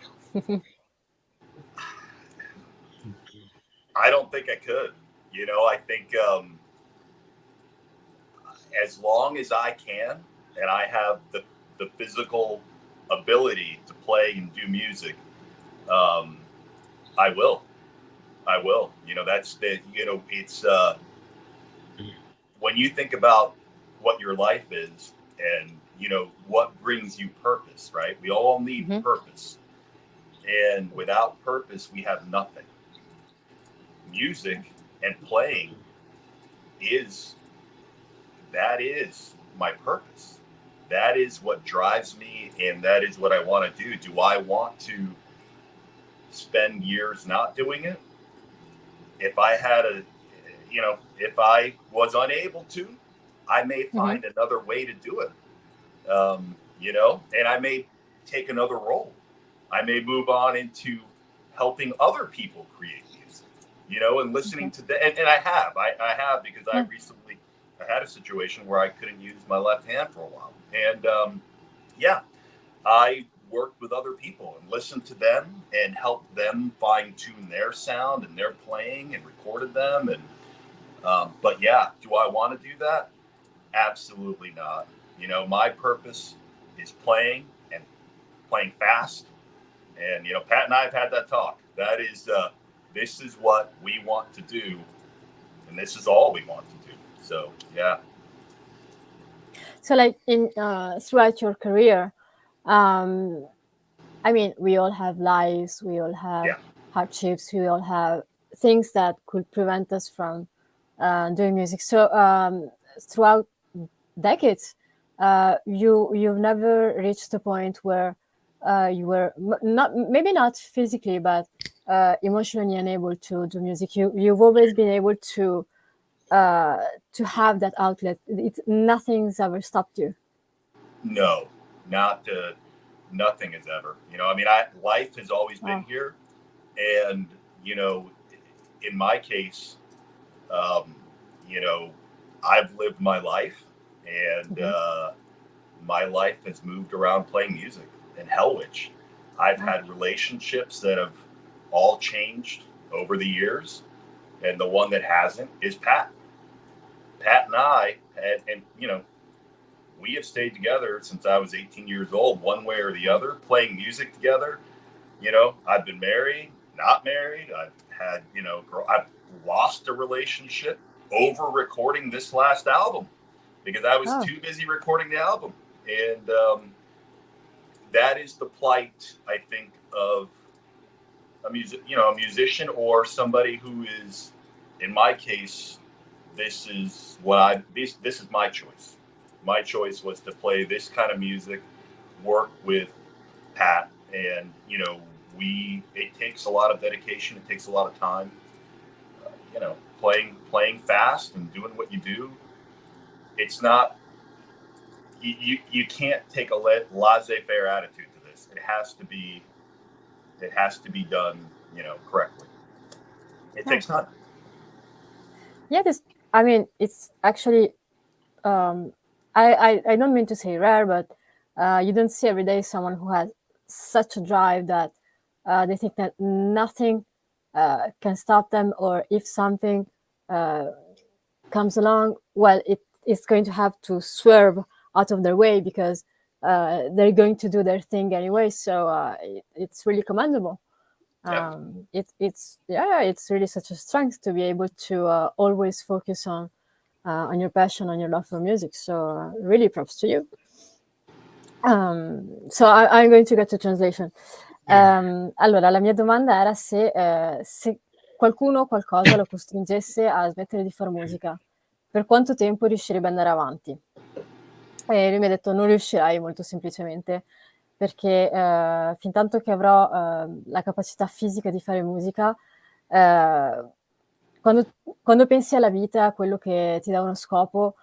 I don't think I could. You know, I think as long as I can and I have the physical ability to play and do music, I will. You know, that's the, you know, it's when you think about what your life is and, you know, what brings you purpose, right? We all need purpose. And without purpose, we have nothing. Music and playing is my purpose. That is what drives me, and that is what I want to do. Do I want to spend years not doing it? If I had if I was unable to, I may find another way to do it. You know, and I may take another role. I may move on into helping other people create music, you know, and listening to them. And I have because I recently had a situation where I couldn't use my left hand for a while. And I worked with other people and listened to them and helped them fine tune their sound and their playing and recorded them. And but yeah, do I want to do that? Absolutely not. You know, my purpose is playing and playing fast. And, you know, Pat and I have had that talk. That is, this is what we want to do. And this is all we want to do. So, yeah. So like in throughout your career, I mean, we all have lives, we all have hardships, we all have things that could prevent us from doing music. So throughout decades, you've never reached a point where you were maybe not physically, but emotionally unable to do music. You've always been able to have that outlet. Nothing's ever stopped you. No, nothing has ever. You know, I mean, life has always been here, And, you know, in my case, you know, I've lived my life, and my life has moved around playing music. And Hellwitch, I've had relationships that have all changed over the years, and the one that hasn't is Pat. Pat and I had, and you know, we have stayed together since I was 18 years old, one way or the other, playing music together. You know, I've been married, not married. I've had, you know, I've lost a relationship over recording this last album because I was too busy recording the album. And that is the plight, I think, of a musician or somebody who is, in my case, this is my choice. My choice was to play this kind of music, work with Pat, and you know, it takes a lot of dedication. It takes a lot of time. You know, playing fast and doing what you do. It's not. You can't take a laissez-faire attitude to this. It has to be done, you know, correctly. It takes time. Yeah, I mean, it's actually, I don't mean to say rare, but you don't see every day someone who has such a drive that they think that nothing can stop them, or if something comes along, well, it's going to have to swerve out of their way because they're going to do their thing anyway. So it's really commendable. It's really such a strength to be able to always focus on your passion, on your love for music. So really props to you. So I'm going to get to translation. Allora, la mia domanda era se qualcuno o qualcosa lo costringesse a smettere di fare musica, per quanto tempo riuscirebbe ad andare avanti? E lui mi ha detto: non riuscirai, molto semplicemente, perché fin tanto che avrò la capacità fisica di fare musica, quando pensi alla vita, a quello che ti dà uno scopo,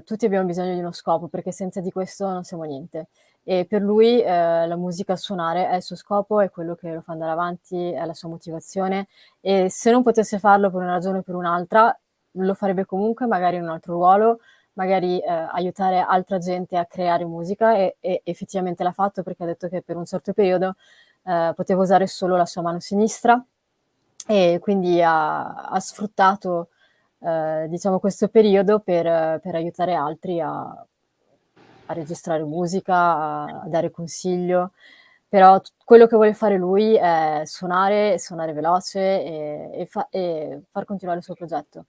tutti abbiamo bisogno di uno scopo, perché senza di questo non siamo niente. E per lui la musica, suonare, è il suo scopo, è quello che lo fa andare avanti, è la sua motivazione, e se non potesse farlo per una ragione o per un'altra, lo farebbe comunque, magari in un altro ruolo, magari aiutare altra gente a creare musica, e effettivamente l'ha fatto, perché ha detto che per un certo periodo poteva usare solo la sua mano sinistra, e quindi ha sfruttato diciamo questo periodo per aiutare altri a registrare musica, a dare consiglio. Però quello che vuole fare lui è suonare veloce e far continuare il suo progetto.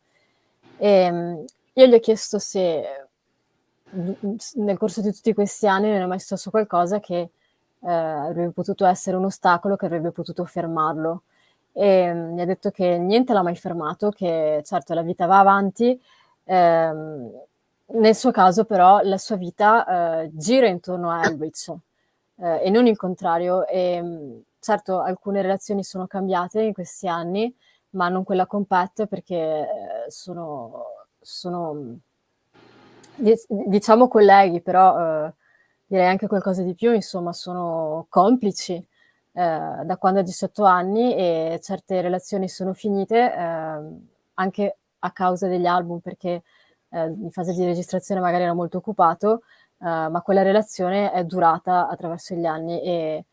Io gli ho chiesto se nel corso di tutti questi anni non è mai successo qualcosa che avrebbe potuto essere un ostacolo, che avrebbe potuto fermarlo. E mi ha detto che niente l'ha mai fermato, che certo la vita va avanti. Nel suo caso però la sua vita gira intorno a Hellwitch e non il contrario. E certo alcune relazioni sono cambiate in questi anni, ma non quella con Pat, perché sono diciamo colleghi, però direi anche qualcosa di più. Insomma, sono complici da quando ha 18 anni, e certe relazioni sono finite anche a causa degli album, perché in fase di registrazione magari era molto occupato, ma quella relazione è durata attraverso gli anni, e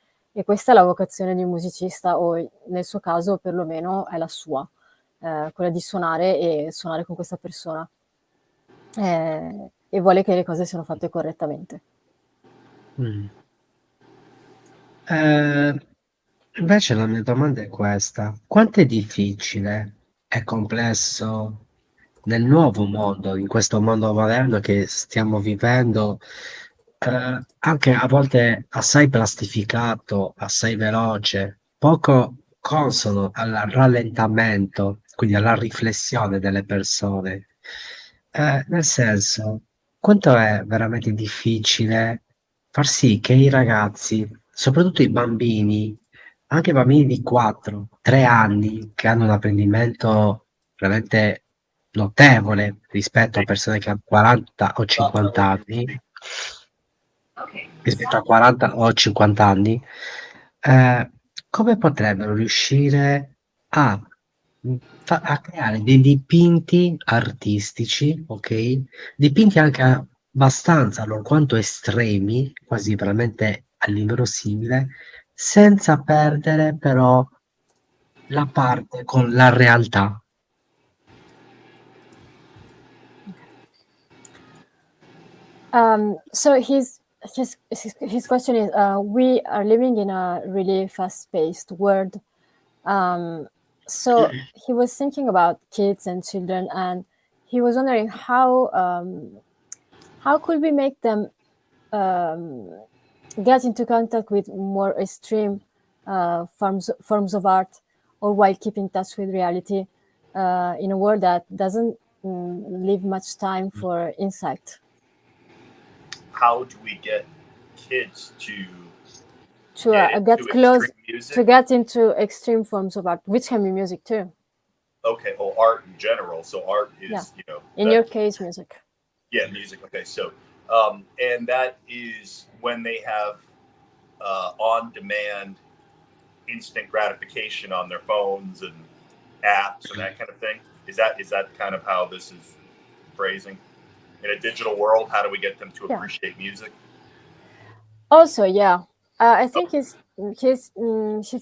questa è la vocazione di un musicista, o nel suo caso perlomeno è la sua, quella di suonare con questa persona, e vuole che le cose siano fatte correttamente. Invece la mia domanda è questa: quanto è difficile e complesso nel nuovo mondo, in questo mondo moderno che stiamo vivendo, anche a volte assai plastificato, assai veloce, poco consono al rallentamento, quindi alla riflessione delle persone. Nel senso, quanto è veramente difficile far sì che i ragazzi, soprattutto i bambini, anche bambini di 4, 3 anni, che hanno un apprendimento veramente notevole rispetto a persone che hanno 40 o 50 anni, rispetto a 40 o 50 anni, come potrebbero riuscire a, a creare dei dipinti artistici, ok? Dipinti anche abbastanza alquanto estremi, quasi veramente all'inverosimile, senza perdere però la parte con la realtà. So his question is: we are living in a really fast-paced world. So he was thinking about kids and children, and he was wondering how could we make them get into contact with more extreme forms of art, or while keeping in touch with reality in a world that doesn't leave much time for insight. How do we get kids to get close, extreme music? to get into extreme forms of art, which can be music too. Okay, well, art in general. So art is, in your case, music. Yeah, music. Okay, so and that is when they have on-demand instant gratification on their phones and apps and that kind of thing. Is that kind of how this is phrasing? In a digital world, how do we get them to appreciate music? Also, I think he's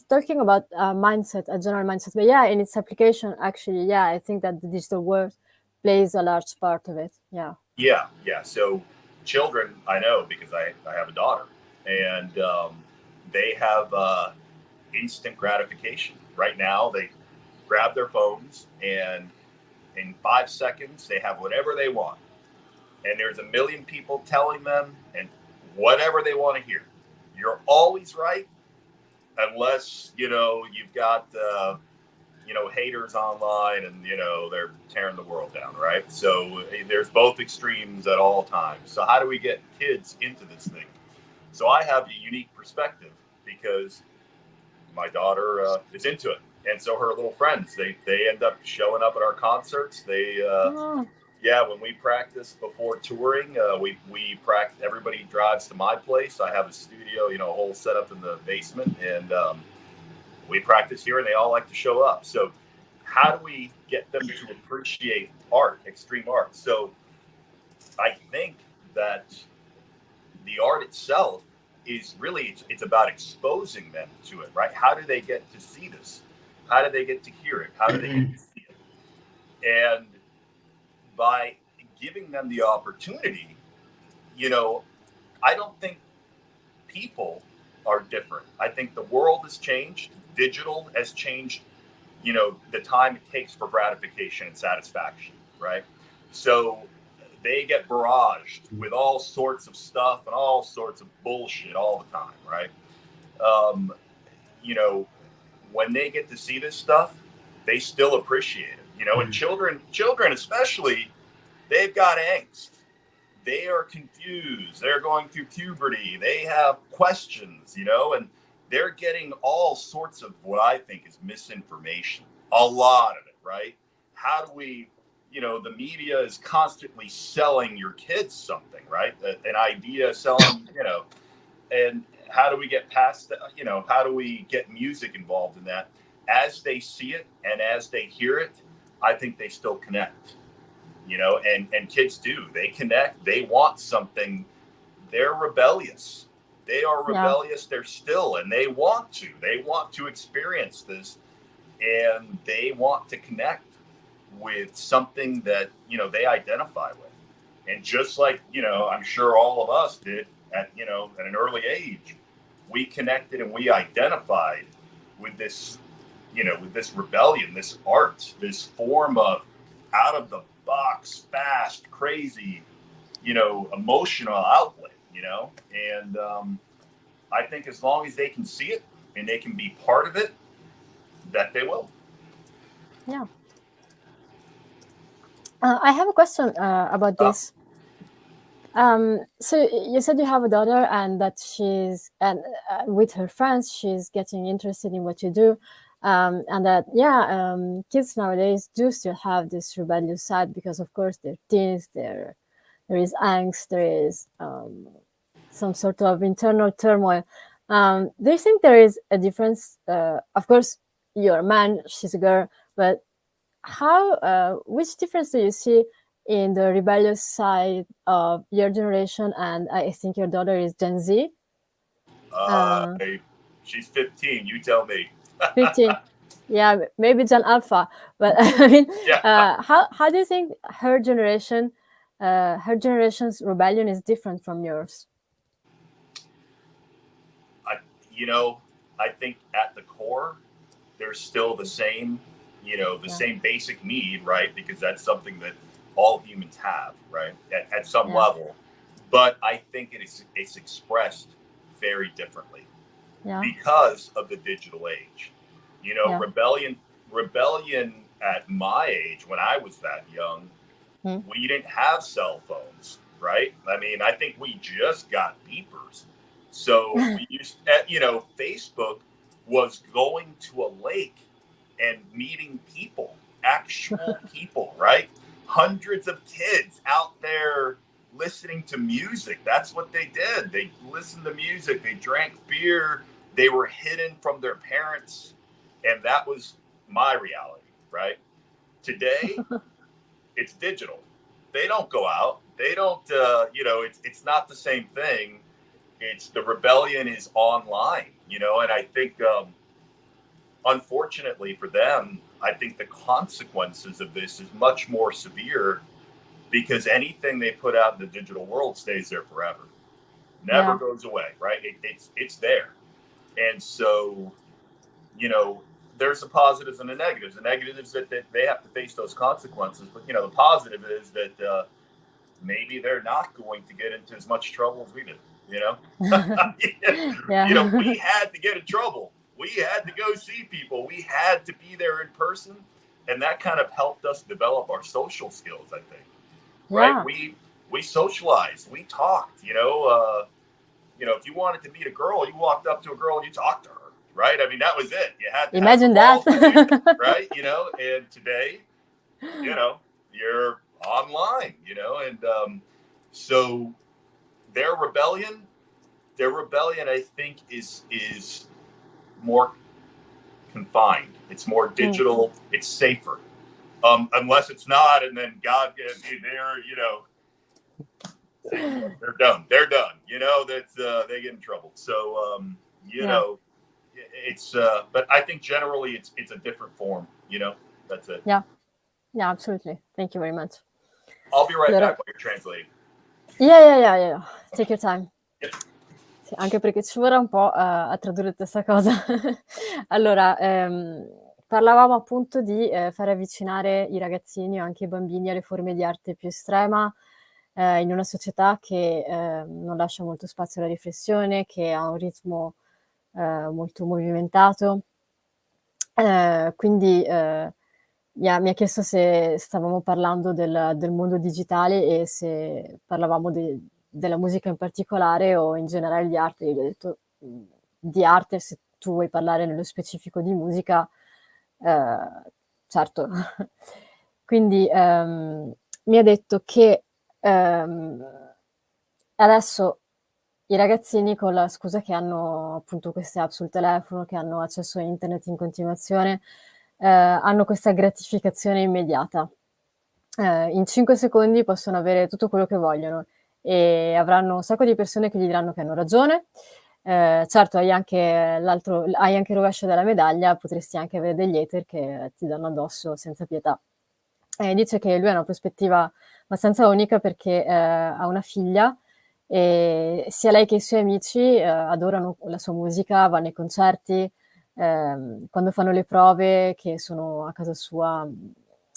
talking about mindset, a general mindset. But in its application, actually, I think that the digital world plays a large part of it. Yeah. So children, I know because I have a daughter, and they have instant gratification. Right now, they grab their phones, and in 5 seconds, they have whatever they want. And there's a million people telling them and whatever they want to hear. You're always right, unless you've got haters online and they're tearing the world down, right? So there's both extremes at all times. So how do we get kids into this thing? So I have a unique perspective because my daughter is into it, and so her little friends, they end up showing up at our concerts. When we practice before touring, we practice. Everybody drives to my place. I have a studio, a whole setup in the basement, and we practice here, and they all like to show up. So how do we get them to appreciate art, extreme art? So I think that the art itself is really, it's about exposing them to it, right? How do they get to see this? How do they get to hear it? How do they get to see it? And by giving them the opportunity, I don't think people are different. I think the world has changed. Digital has changed, the time it takes for gratification and satisfaction, right? So they get barraged with all sorts of stuff and all sorts of bullshit all the time, right? When they get to see this stuff, they still appreciate it, and children especially, they've got angst. They are confused. They're going through puberty. They have questions, and they're getting all sorts of what I think is misinformation. A lot of it, right? How do we, the media is constantly selling your kids something, right? An idea selling, and how do we get past that? How do we get music involved in that? As they see it and as they hear it, I think they still connect. And kids do. They connect. They want something. They're rebellious. They are rebellious. They're still, and they want to. They want to experience this, and they want to connect with something that they identify with. And just like I'm sure all of us did at an early age, we connected and we identified with this, with this rebellion, this art, this form of out of the box, fast, crazy, emotional outlet, and I think as long as they can see it and they can be part of it, that they will. Yeah. I have a question about this. So you said you have a daughter, and that she's with her friends, she's getting interested in what you do. And that kids nowadays do still have this rebellious side because, of course, they're teens. There is angst. There is some sort of internal turmoil. Do you think there is a difference? Of course, you're a man, she's a girl, but which difference do you see in the rebellious side of your generation? And I think your daughter is Gen Z. She's 15. You tell me. 15. Yeah, maybe Gen Alpha. But I mean, Yeah. How do you think her generation's rebellion is different from yours? I think at the core, there's still the same, same basic need, right? Because that's something that all humans have, right? At some level. But I think it's expressed very differently because of the digital age. Rebellion at my age, when I was that young, we didn't have cell phones, right? I mean, I think we just got beepers. So we used, Facebook was going to a lake and meeting people, actual people, right? Hundreds of kids out there listening to music. That's what they did. They listened to music. They drank beer. They were hidden from their parents. And that was my reality, right? Today, it's digital. They don't go out. They don't, it's not the same thing. It's the rebellion is online, and I think, unfortunately for them, I think the consequences of this is much more severe because anything they put out in the digital world stays there forever. Never goes away, right? It's there. And so, there's the positives and the negatives. The negatives that they have to face those consequences, but the positive is that maybe they're not going to get into as much trouble as we did. We had to get in trouble. We had to go see people. We had to be there in person, and that kind of helped us develop our social skills, I think. Right? We socialized. We talked. If you wanted to meet a girl, you walked up to a girl and you talked to her. Right? I mean, that was it. You had to imagine that, right? And today, you're online. And so their rebellion, I think, is more confined. It's more digital. It's safer, unless it's not. And then God, they're done. They're done. That they get in trouble. So it's but I think generally it's a different form. That's it. Yeah, absolutely. Thank you very much. I'll be right back while you're translating. Yeah. Take your time. Sì, anche perché ci vorrà un po' a tradurre tutta questa cosa. Allora, parlavamo appunto di fare avvicinare i ragazzini o anche i bambini alle forme di arte più estrema in una società che non lascia molto spazio alla riflessione, che ha un ritmo molto movimentato. Quindi mi ha chiesto se stavamo parlando del mondo digitale e se parlavamo della musica in particolare o in generale di arte. Io gli ho detto di arte, se tu vuoi parlare nello specifico di musica, certo. Quindi mi ha detto che adesso i ragazzini, con la scusa che hanno appunto queste app sul telefono, che hanno accesso a internet in continuazione, hanno questa gratificazione immediata. In 5 secondi possono avere tutto quello che vogliono e avranno un sacco di persone che gli diranno che hanno ragione. Certo, hai anche il rovescio della medaglia, potresti anche avere degli hater che ti danno addosso senza pietà. Dice che lui ha una prospettiva abbastanza unica perché ha una figlia e sia lei che i suoi amici adorano la sua musica, vanno ai concerti, quando fanno le prove, che sono a casa sua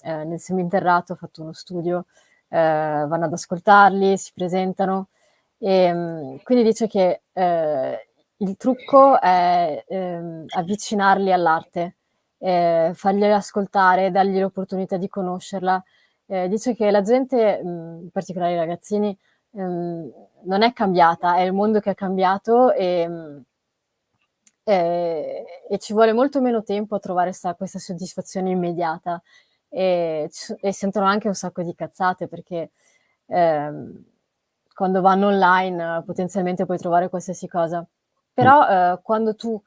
nel seminterrato, ha fatto uno studio, vanno ad ascoltarli, si presentano e quindi dice che il trucco è avvicinarli all'arte, fargliela ascoltare, dargli l'opportunità di conoscerla. Dice che la gente, in particolare i ragazzini, non è cambiata, è il mondo che è cambiato e ci vuole molto meno tempo a trovare questa soddisfazione immediata e sentono anche un sacco di cazzate perché quando vanno online potenzialmente puoi trovare qualsiasi cosa. Però quando tu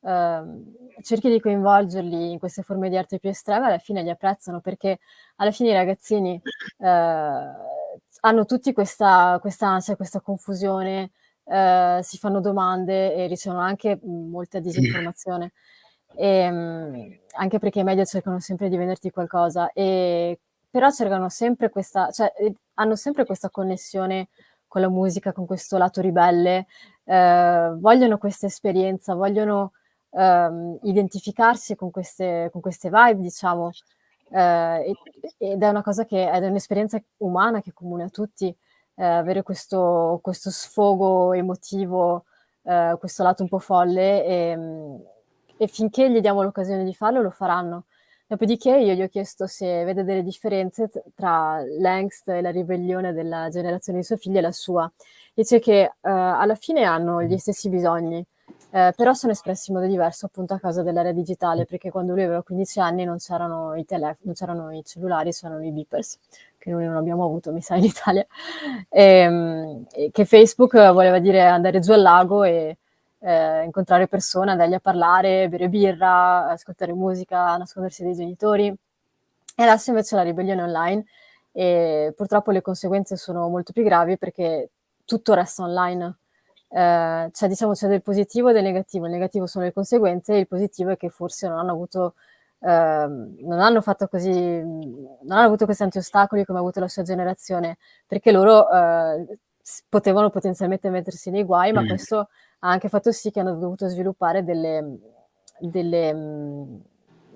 cerchi di coinvolgerli in queste forme di arte più estreme, alla fine li apprezzano, perché alla fine i ragazzini hanno tutti questa ansia, questa confusione, si fanno domande e ricevono anche molta disinformazione. Anche perché i media cercano sempre di venderti qualcosa, però cercano sempre hanno sempre questa connessione con la musica, con questo lato ribelle, vogliono questa esperienza, vogliono identificarsi con queste vibe, diciamo, ed è una cosa ed è un'esperienza umana che è comune a tutti, avere questo sfogo emotivo, questo lato un po' folle, e finché gli diamo l'occasione di farlo, lo faranno. Dopodiché io gli ho chiesto se vede delle differenze tra l'angst e la ribellione della generazione di suo figlio e la sua. Dice che alla fine hanno gli stessi bisogni, però sono espressi in modo diverso, appunto a causa dell'era digitale, perché quando lui aveva 15 anni non c'erano i telefoni, non c'erano i cellulari, c'erano i beepers, che noi non abbiamo avuto, mi sa, in Italia, e che Facebook voleva dire andare giù al lago e incontrare persone, andargli a parlare, bere birra, ascoltare musica, nascondersi dai genitori. E adesso invece la ribellione online, e purtroppo le conseguenze sono molto più gravi perché tutto resta online. C'è del positivo e del negativo. Il negativo sono le conseguenze, e il positivo è che forse non hanno avuto questi anti-ostacoli come ha avuto la sua generazione, perché loro potevano potenzialmente mettersi nei guai, ma questo ha anche fatto sì che hanno dovuto sviluppare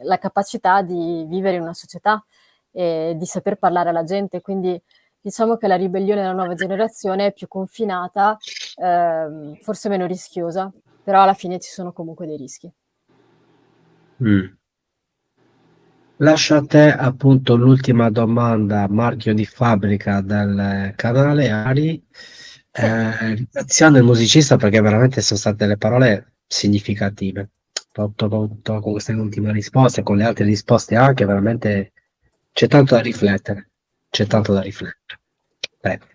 la capacità di vivere in una società e di saper parlare alla gente. Quindi diciamo che la ribellione della nuova generazione è più confinata, forse meno rischiosa, però alla fine ci sono comunque dei rischi. Lascio a te appunto l'ultima domanda, marchio di fabbrica del canale Ari. Sì. Ringraziando il musicista perché veramente sono state delle parole significative. Con queste ultime risposte, con le altre risposte anche, veramente c'è tanto da riflettere. C'è tanto da riflettere. Prego.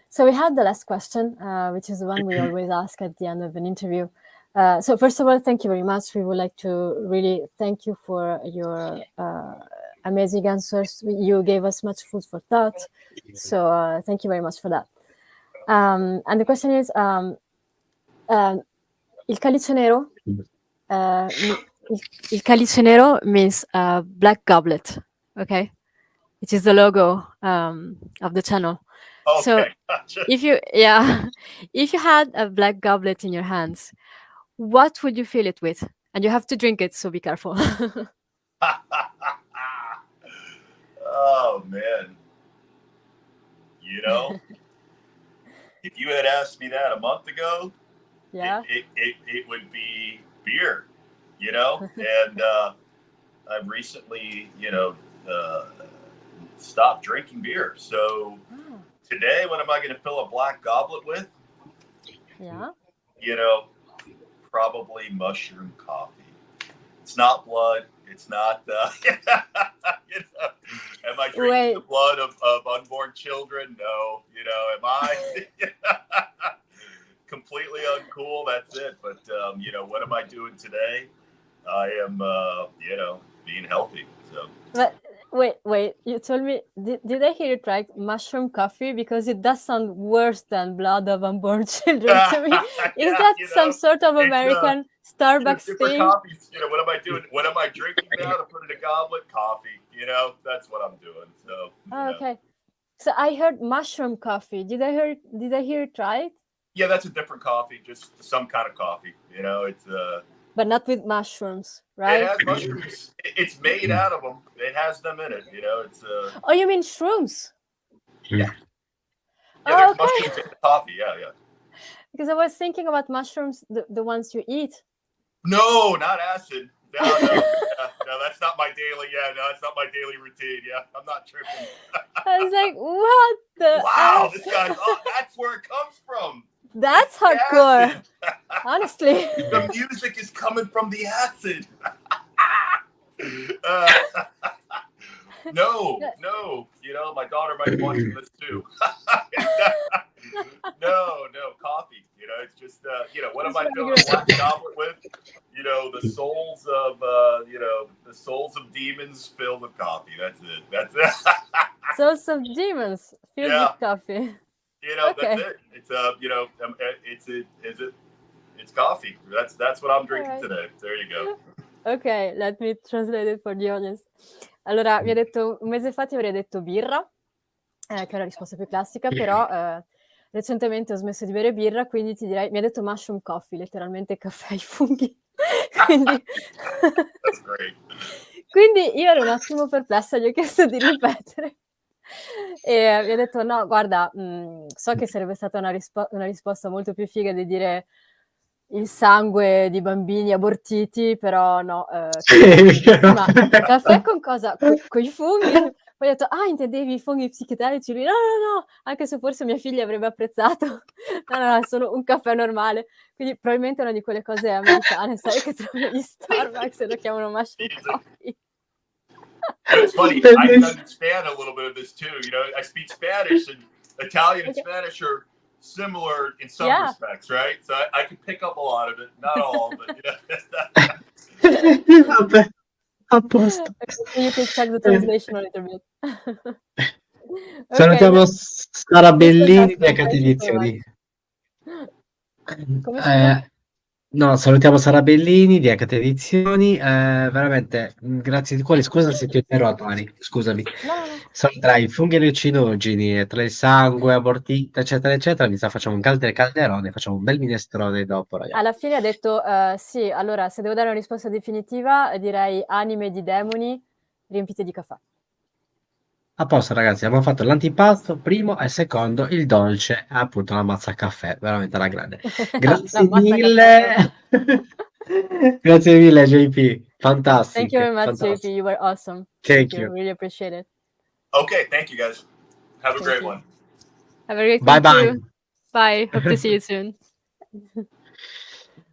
So we had the last question, which is the one we always ask at the end of an interview. So first of all, thank you very much. We would like to really thank you for your amazing answers. You gave us much food for thought. So thank you very much for that. And the question is, il Calice Nero, il Calice Nero means black goblet, okay? Which is the logo of the channel. Okay, so gotcha. if you had a black goblet in your hands, what would you fill it with? And you have to drink it, so be careful. Oh man, you know, if you had asked me that a month ago, Yeah. it would be beer, you know. And I've recently, stopped drinking beer. So today, what am I going to fill a black goblet with? Yeah. Probably mushroom coffee. It's not blood. It's not, am I drinking the blood of unborn children? No. Am I completely uncool? That's it. But, what am I doing today? I am, being healthy. So. But wait, you told me, did I hear it right? Mushroom coffee? Because it does sound worse than blood of unborn children to me. Is that some sort of American Starbucks different thing? Coffees. What am I doing? What am I drinking now to put in a goblet? Coffee. That's what I'm doing. So. Okay. So I heard mushroom coffee. Did I hear it right? Yeah, that's a different coffee. Just some kind of coffee. It's But not with mushrooms, right? It has mushrooms. It's made out of them. It has them in it. It's Oh, you mean shrooms? Yeah. Yeah, there's okay. mushrooms in the coffee. Yeah. Because I was thinking about mushrooms, the ones you eat. No, not acid. No, that's not my daily. Yeah, no, it's not my daily routine. Yeah, I'm not tripping. I was like, what the? Wow, this guy's. Oh, that's where it comes from. That's hardcore. Honestly. The music is coming from the acid. No. My daughter might be watching this too. No, coffee. It's just what am I filling a black goblet with? The souls of the souls of demons filled with coffee. That's it. Souls of demons filled with coffee. That's it. It's coffee. That's what I'm drinking today. There you go. Ok, let me translate it for the audience. Allora, mi ha detto un mese fa ti avrei detto birra, che è la risposta più classica, però recentemente ho smesso di bere birra, quindi ti direi, mi ha detto mushroom coffee, letteralmente caffè ai funghi. Quindi... That's great. Quindi io ero un attimo perplessa, gli ho chiesto di ripetere. E mi ha detto, no, guarda, so che sarebbe stata una risposta molto più figa di dire il sangue di bambini abortiti, però no, ma caffè con cosa? Con i funghi? Poi ho detto, intendevi i funghi psichedelici? Lui, no, anche se forse mia figlia avrebbe apprezzato. No, è solo un caffè normale. Quindi probabilmente è una di quelle cose americane, sai, che trovi agli Starbucks e lo chiamano mushroom coffee. It's funny, I can understand a little bit of this too. I speak Spanish, and Italian and Spanish are similar in some respects, right? So I can pick up a lot of it, not all, but Vabbè, a posto. You can check the translation a little bit. Salutiamo Sara Bellini di Ecate Edizioni. Come scusa? No, salutiamo Sara Bellini di Ecate Edizioni. Veramente, grazie di cuore. Scusa se ti ho interrotto, Mari. Scusami. No. Tra i funghi allucinogeni, tra il sangue abortito, eccetera, eccetera, mi sa facciamo un calderone, facciamo un bel minestrone dopo, ragazzi. Alla fine ha detto, sì, allora, se devo dare una risposta definitiva, direi anime di demoni riempite di caffè. A posto, ragazzi, abbiamo fatto l'antipasto, primo e secondo, il dolce, appunto la mazza caffè, veramente alla grande. Grazie mille. Grazie mille, JP. Fantastic. Thank you very much, JP. You were awesome. Thank you. Really appreciate it. Okay, thank you guys. Have a great one. Have a great Bye one bye. too. Bye. Hope to see you soon.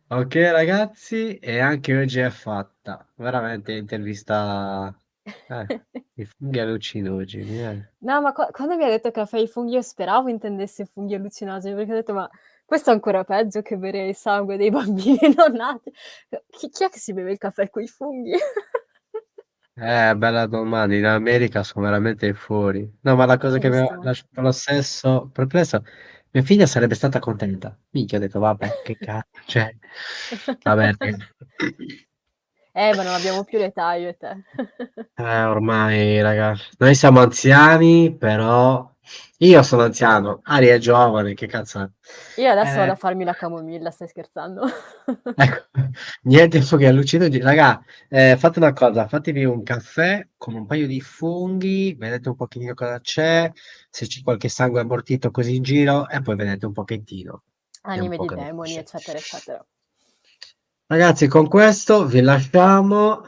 Ok, ragazzi, e anche oggi è fatta. Veramente intervista. I funghi allucinogeni. No, ma quando mi ha detto caffè ai funghi, io speravo intendesse funghi allucinogeni, perché ho detto, ma questo è ancora peggio che bere il sangue dei bambini non nati. Chi è che si beve il caffè con i funghi? Bella domanda. In America sono veramente fuori. No, ma la cosa che mi ha lasciato lo stesso perplesso, mia figlia sarebbe stata contenta. Minchia, ho detto, vabbè, che cazzo, cioè, vabbè. Ma non abbiamo più l'età, io e te. Ormai, ragazzi, noi siamo anziani, però io sono anziano, Ari è giovane, che cazzo è? Io adesso vado a farmi la camomilla, stai scherzando? Ecco, niente funghi allucinogeni. Raga, fate una cosa, fatevi un caffè con un paio di funghi, vedete un pochettino cosa c'è, se c'è qualche sangue abortito così in giro, e poi vedete un pochettino. Anime di demoni, eccetera, eccetera. Ragazzi, con questo vi lasciamo.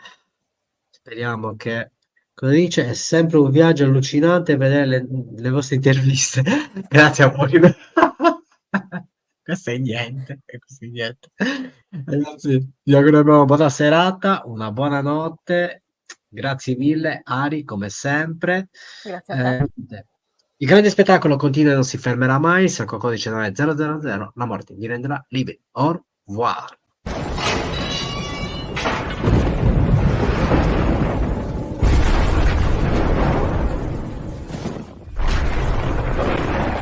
Speriamo che, come dice, è sempre un viaggio allucinante vedere le vostre interviste. Grazie a voi. Questo è niente. Ragazzi, vi auguriamo una buona serata, una buona notte. Grazie mille, Ari, come sempre. Grazie a te. Il grande spettacolo continua e non si fermerà mai. Se il codice non è 000, la morte vi renderà liberi. Au revoir.